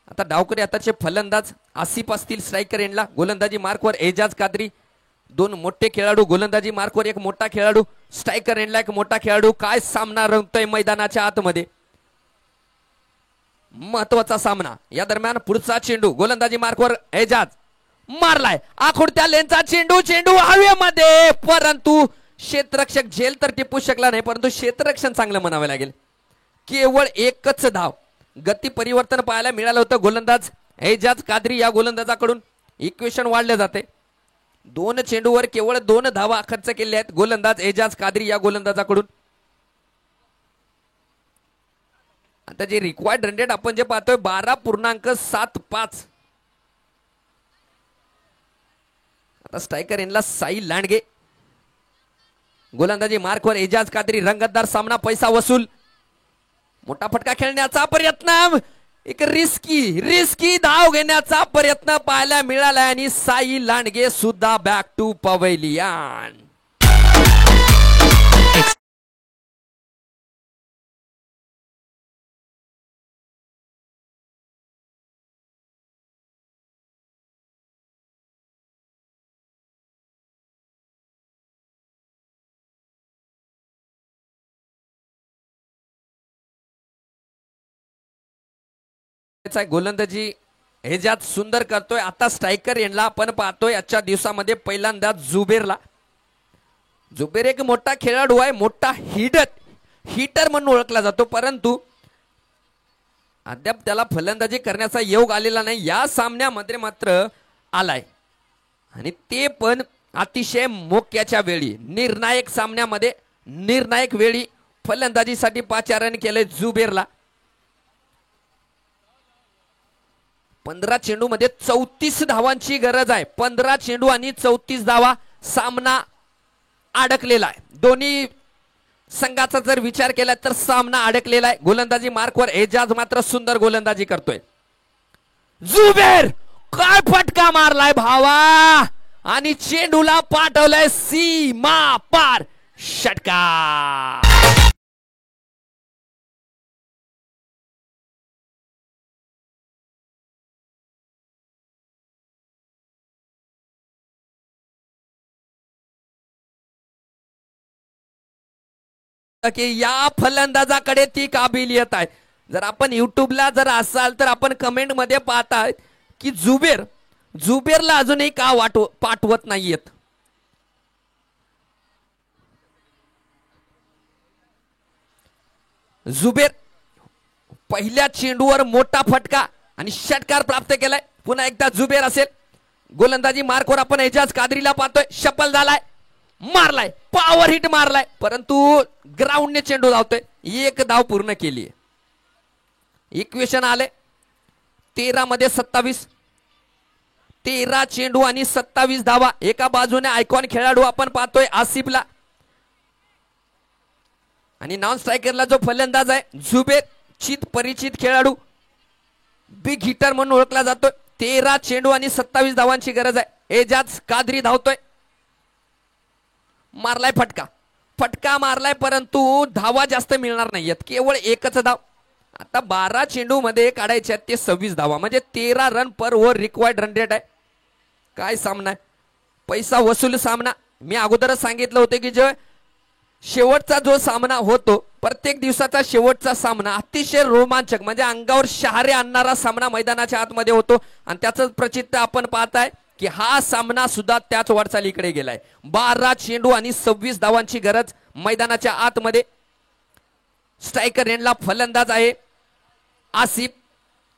आता डावकरी आताचे फलंदाज आसिफ असतील स्ट्रायकर एंडला, गोलंदाजी मार्कवर एजाज कादरी. दोन मोठे खेळाडू, गोलंदाजी मार्कवर एक मोठा खेळाडू, स्ट्रायकर एंडला एक मोठा खेळाडू. काय सामना रंगतोय मैदानाच्या आतमध्ये, महत्वाचा सामना. या दरम्यान पुढचा चेंडू, गोलंदाजी मार्कवर एजाज मारलाय, आखुडत्या लेनचा चेंडू, चेंडू हवेमध्ये, परंतु क्षेत्ररक्षक झेल तर टिपू शकला नाही, परंतु क्षेत्ररक्षण चांगलं म्हणावं लागेल. केवळ एकच धाव. गती परिवर्तन पाहायला मिळालं होतं गोलंदाज एजाज कादरी या गोलंदाजाकडून. इक्वेशन वाढले जाते. 2 चेंडूवर केवळ 2 धावा खर्च केल्या आहेत गोलंदाज एजाज कादरी या गोलंदाजाकडून. आता जे रिक्वायर्ड रन रेट आपण जे पाहतोय 12.75. आता स्ट्रायकर एंडला साई लांडगे, गोलंदाजी मार्कवर एजाज कादरी. रंगतदार सामना, पैसा वसूल. मोठा फटका खेळण्याचा प्रयत्न, एक रिस्की धाव घेण्याचा प्रयत्न पाहायला मिळाला आणि साई लांडगे सुद्धा बॅक टू पवेलियन. गोलंदाजी एजाज सुंदर करतोय. आता स्ट्रायकर एंडला आपण पाहतोय आजच्या दिवसामध्ये पहिल्यांदा जुबेरला. जुबेर एक मोठा खेळाडू आहे, मोठा हिटर म्हणून ओळखला जातो, परंतु अद्याप त्याला फलंदाजी करण्याचा योग आलेला नाही. या सामन्यामध्ये मात्र आलाय आणि ते पण अतिशय मोक्याच्या वेळी. निर्णायक सामन्यामध्ये निर्णायक वेळी फलंदाजीसाठी 5 रन केले जुबेरला. 15 चेंडू मध्ये 34 धावांची गरज आहे. 15 चेंडू आणि 34 धावा. सामना अडकलेला आहे. दोन्ही संघाचा जर विचार केला तर सामना अडकलेला आहे. गोलंदाजी मार्कवर एजाज मात्र सुंदर गोलंदाजी करतोय. जुबेर काय फटका मारलाय भावा, आणि चेंडूला पाठवलाय सीमा पार. षटकार. की या फलंदाजाकडे ती काबिलियत आहे. जर आपण युट्यूबला जर असाल तर आपण कमेंट मध्ये पाहताय की जुबेरला अजूनही का पाठवत नाहीयेत. जुबेर पहिल्या चेंडूवर मोठा फटका आणि षटकार प्राप्त केलाय. पुन्हा एकदा जुबेर असेल. गोलंदाजी मार्कवर आपण एजाज कादरीला पाहतोय. शपल झालाय, मारलाय, पॉवर हिट मारलाय, परंतु ग्राउंडने चेंडू धावतोय. एक धाव पूर्ण केली. इक्वेशन आले 13 मध्ये 27. 13 चेंडू आणि 27 धावा. एका बाजूने आयकॉन खेळाडू आपण पाहतोय आसिफला, आणि नॉन स्ट्रायकरला जो फलंदाज आहे जुबेर, चित परिचित खेळाडू, बिग हिटर म्हणून ओळखला जातोय. 13 चेंडू आणि 27 धावांची गरज आहे. एजाज कादरी धावतोय. मारलाय फटका मारलाय, परंतु धावा जास्त मिळणार नाहीयेत. केवळ एकच धाव. आता 12 चेंडू मध्ये काढायचे आहेत ते 26 धावा, म्हणजे 13 run per over required run rate आहे. काय सामना आहे, पैसा वसूल सामना. मी अगोदरच सांगितलं होतं की जो शेवटचा जो सामना होतो, प्रत्येक दिवसाचा शेवटचा सामना अतिशय रोमांचक, म्हणजे अंगावर शहारे आणणारा सामना मैदानाच्या आतमध्ये होतो. आणि त्याचं प्रचित्र आपण पाहताय की हा सामना सुद्धा त्याच वाटचालीकडे गेलाय. 12 चेंडू आणि 26 धावांची गरज मैदानाच्या आतमध्ये. स्ट्रायकर एंडला फलंदाज आहे आसिफ.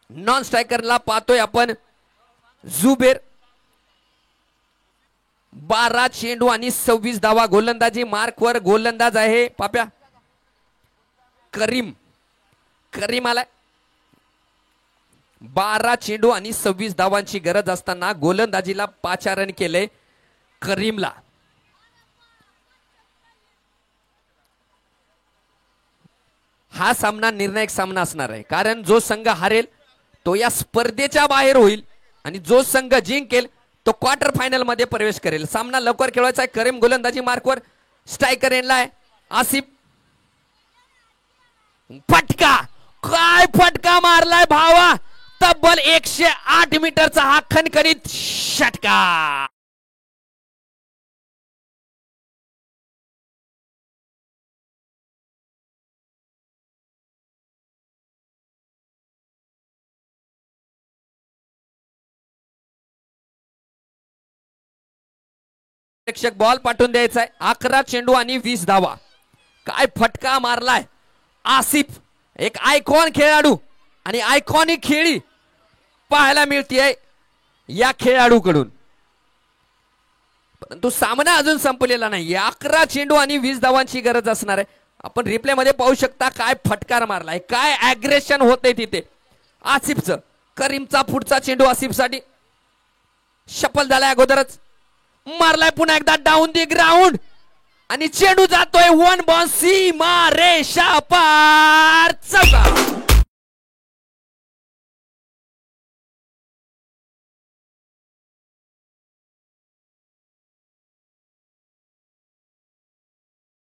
नॉन स्ट्रायकरला पाहतोय आपण जुबेर. 12 चेंडू आणि 26 धावा. गोलंदाजी मार्कवर गोलंदाज आहे पाप्या करीम आलाय. 12 चेंडू आणि 26 धावांची गरज असताना गोलंदाजीला 5 रन केले करीमला. हा सामना निर्णायक सामना असणार आहे, कारण जो संघ हारेल तो या स्पर्धेच्या बाहेर होईल आणि जो संघ जिंकेल तो क्वार्टर फायनल मध्ये प्रवेश करेल. सामना लवकर खेळवायचा आहे. करीम गोलंदाजी मार्कवर, स्ट्रायकर एंडला आहे आसिफ. फटका, काय फटका मारलाय भावा, तब्बल 108 मीटरचा हा खणखणीत षटका. प्रेक्षक बॉल पाठवून द्यायचा आहे. 11 चेंडू आणि 20 धावा. काय फटका मारलाय आसिफ, एक आयकॉन खेळाडू आणि आयकॉनिक खेळी पाहायला मिळते या खेळाडूकडून. परंतु सामना अजून संपलेला नाही. 11 चेंडू आणि 20 धावांची गरज असणार आहे. आपण रिप्ले मध्ये पाहू शकता काय फटकार मारलाय, काय अग्रेशन होते तिथे आसिफचं. करीमचा पुढचा चेंडू आसिफसाठी शफल झालाय, अगोदरच मारलाय पुन्हा एकदा डाऊन दी ग्राउंड आणि चेंडू जातोय वन बॉल सीमा रेषा पार. चौका.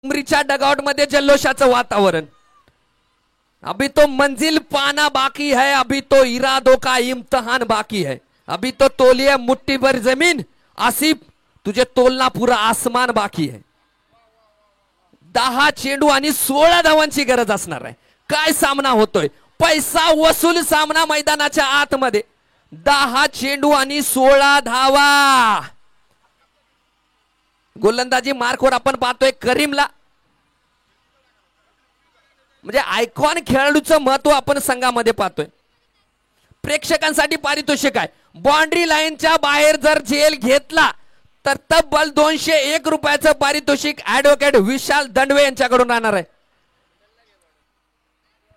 उमरीच्या डगआउट मध्ये जल्लोषाचं वातावरण. अभी तो मंजिल पाना बाकी है, अभी तो इरादों का इम्तिहान बाकी है, अभी तो तोलिए मुट्ठी भर जमीन, आसिफ तुझे तोलना पूरा आसमान बाकी है. 10 चेंडू आणि 16 धावांची गरज असणार आहे. काय सामना होतोय, पैसा वसूल सामना मैदानाच्या आतमध्ये. 10 चेंडू आणि 16 धावा. गोलंदाजी मार्कवर आपण पाहतोय करीमला, म्हणजे आयकॉन खेळाडूचं महत्व आपण संघामध्ये पाहतोय. प्रेक्षकांसाठी पारितोषिक आहे. बाउंड्री लाईनच्या बाहेर जर झेल घेतला तर तब्बल 201 रुपयाचं पारितोषिक ऍडव्होकेट विशाल दंडवे यांच्याकडून राहणार आहे.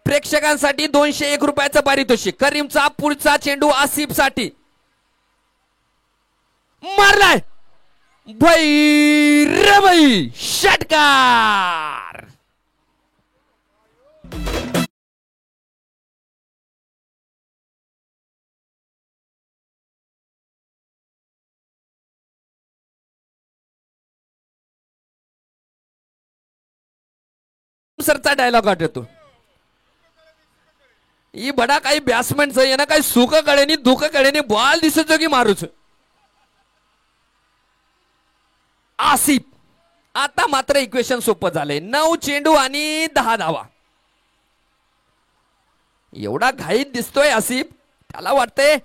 प्रेक्षकांसाठी 201 रुपयाचं पारितोषिक. करीमचा पुढचा चेंडू आसिफ साठी मारलाय, भैरवई षटकार. सरचा डायलॉग आठवतो, ही बडा काही बॅट्समॅनच येणं काही सुख कळेनी दुःख कळेनी बॉल दिसतो की मारूच. आसिफ आता मात्र इक्वेशन सोपं झालंय. 9 चेंडू आणि 10 धावा. एवढा घाईत दिसतोय आसिफ, त्याला वाटतंय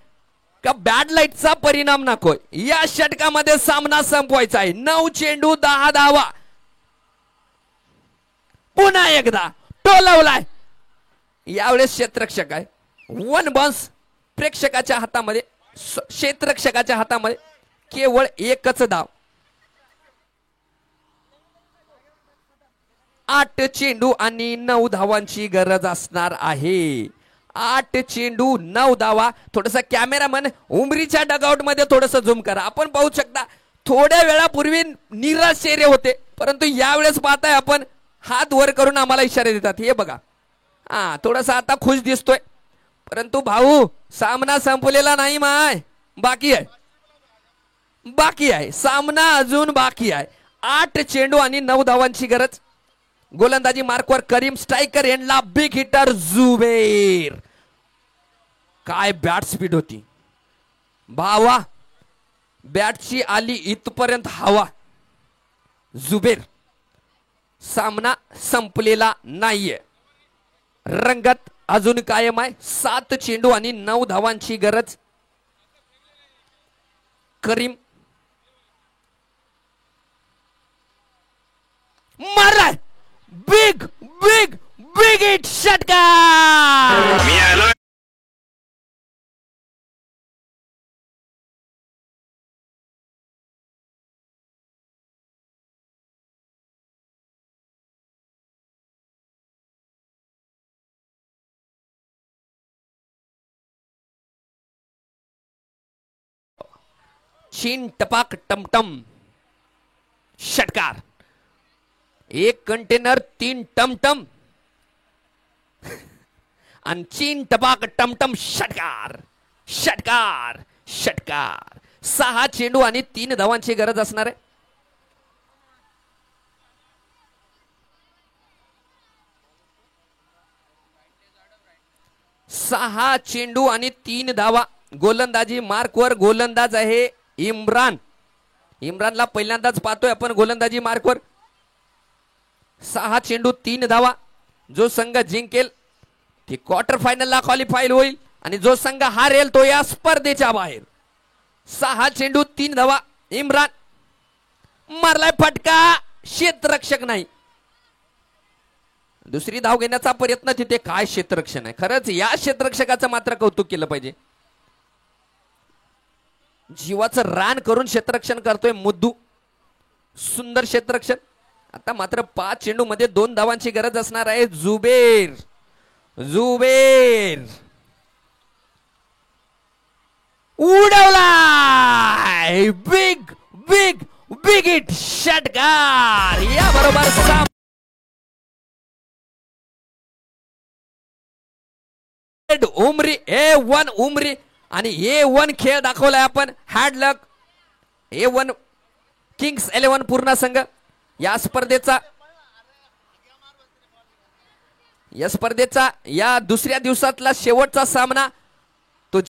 का बॅड लाईटचा परिणाम नकोय. या षटकामध्ये सामना संपवायचा आहे. 9 चेंडू 10 धावा. पुन्हा एकदा टोलवलाय, यावेळेस क्षेत्ररक्षक आहे. वन बॉन्स प्रेक्षकाच्या हातामध्ये, क्षेत्ररक्षकाच्या हातामध्ये केवळ एकच धाव. 8 चेंडू आणि 9 धावांची गरज असणार आहे. 8 चेंडू 9 धावा. थोडस कॅमेरामन उमरीच्या डगआउट मध्ये थोडस झूम करा. आपण पाहू शकता थोड्या वेळापूर्वी निराश चेहरे होते, परंतु यावेळेस पाहताय आपण हात वर करून आम्हाला इशारे देतात. हे बघा, हा थोडासा आता खुश दिसतोय, परंतु भाऊ सामना संपलेला नाही. माय बाकी आहे, बाकी आहे सामना अजून बाकी आहे. 8 चेंडू आणि 9 धावांची गरज. गोलंदाजी मार्कवर करीम, स्ट्रायकर एंडला बिग हिटर जुबेर. काय बॅट स्पीड होती भावा, बॅटची आली इथपर्यंत हवा. जुबेर, सामना संपलेला नाहीये, रंगत अजून कायम आहे. 7 चेंडू आणि 9 धावांची गरज. करीम मारलाय, बिग बिग बिग हिट षटकार. चीन टपाक टमटम षटकार. 1 कंटेनर 3 टमटम. आणि चीन टपाक टमटम षटकार षटकार षटकार. 6 चेंडू आणि 3 धावांची गरज असणार आहे. 6 चेंडू आणि 3 धावा. गोलंदाजी मार्कवर गोलंदाज आहे इम्रान. इम्रानला पहिल्यांदाच पाहतोय आपण गोलंदाजी मार्कवर. 6 चेंडू 3 धावा. जो संघ जिंकेल ती क्वार्टर फायनलला क्वालिफाय होईल आणि जो संघ हारेल तो या स्पर्धेच्या बाहेर. 6 चेंडू 3 धावा. इम्रान मारलाय फटका, क्षेत्ररक्षक नाही. दुसरी धाव घेण्याचा प्रयत्न तिथे. काय क्षेत्ररक्षण आहे खरंच. या क्षेत्ररक्षकाचं मात्र कौतुक केलं पाहिजे. जीवाचं रान करून क्षेत्ररक्षण करतोय मुद्दू. सुंदर क्षेत्ररक्षण. आता मात्र 5 चेंडू मध्ये 2 धावांची गरज असणार आहे. जुबेर जुबेर उडवलाय. बिग बिग बिग हिट षटकार. या बरोबर उमरी A1 उमरी आणि A1 खेळ दाखवलाय आपण. हॅडलक A1 किंग्स 11 पूर्ण संघ. या स्पर्धेचा या दुसऱ्या दिवसातला शेवटचा सामना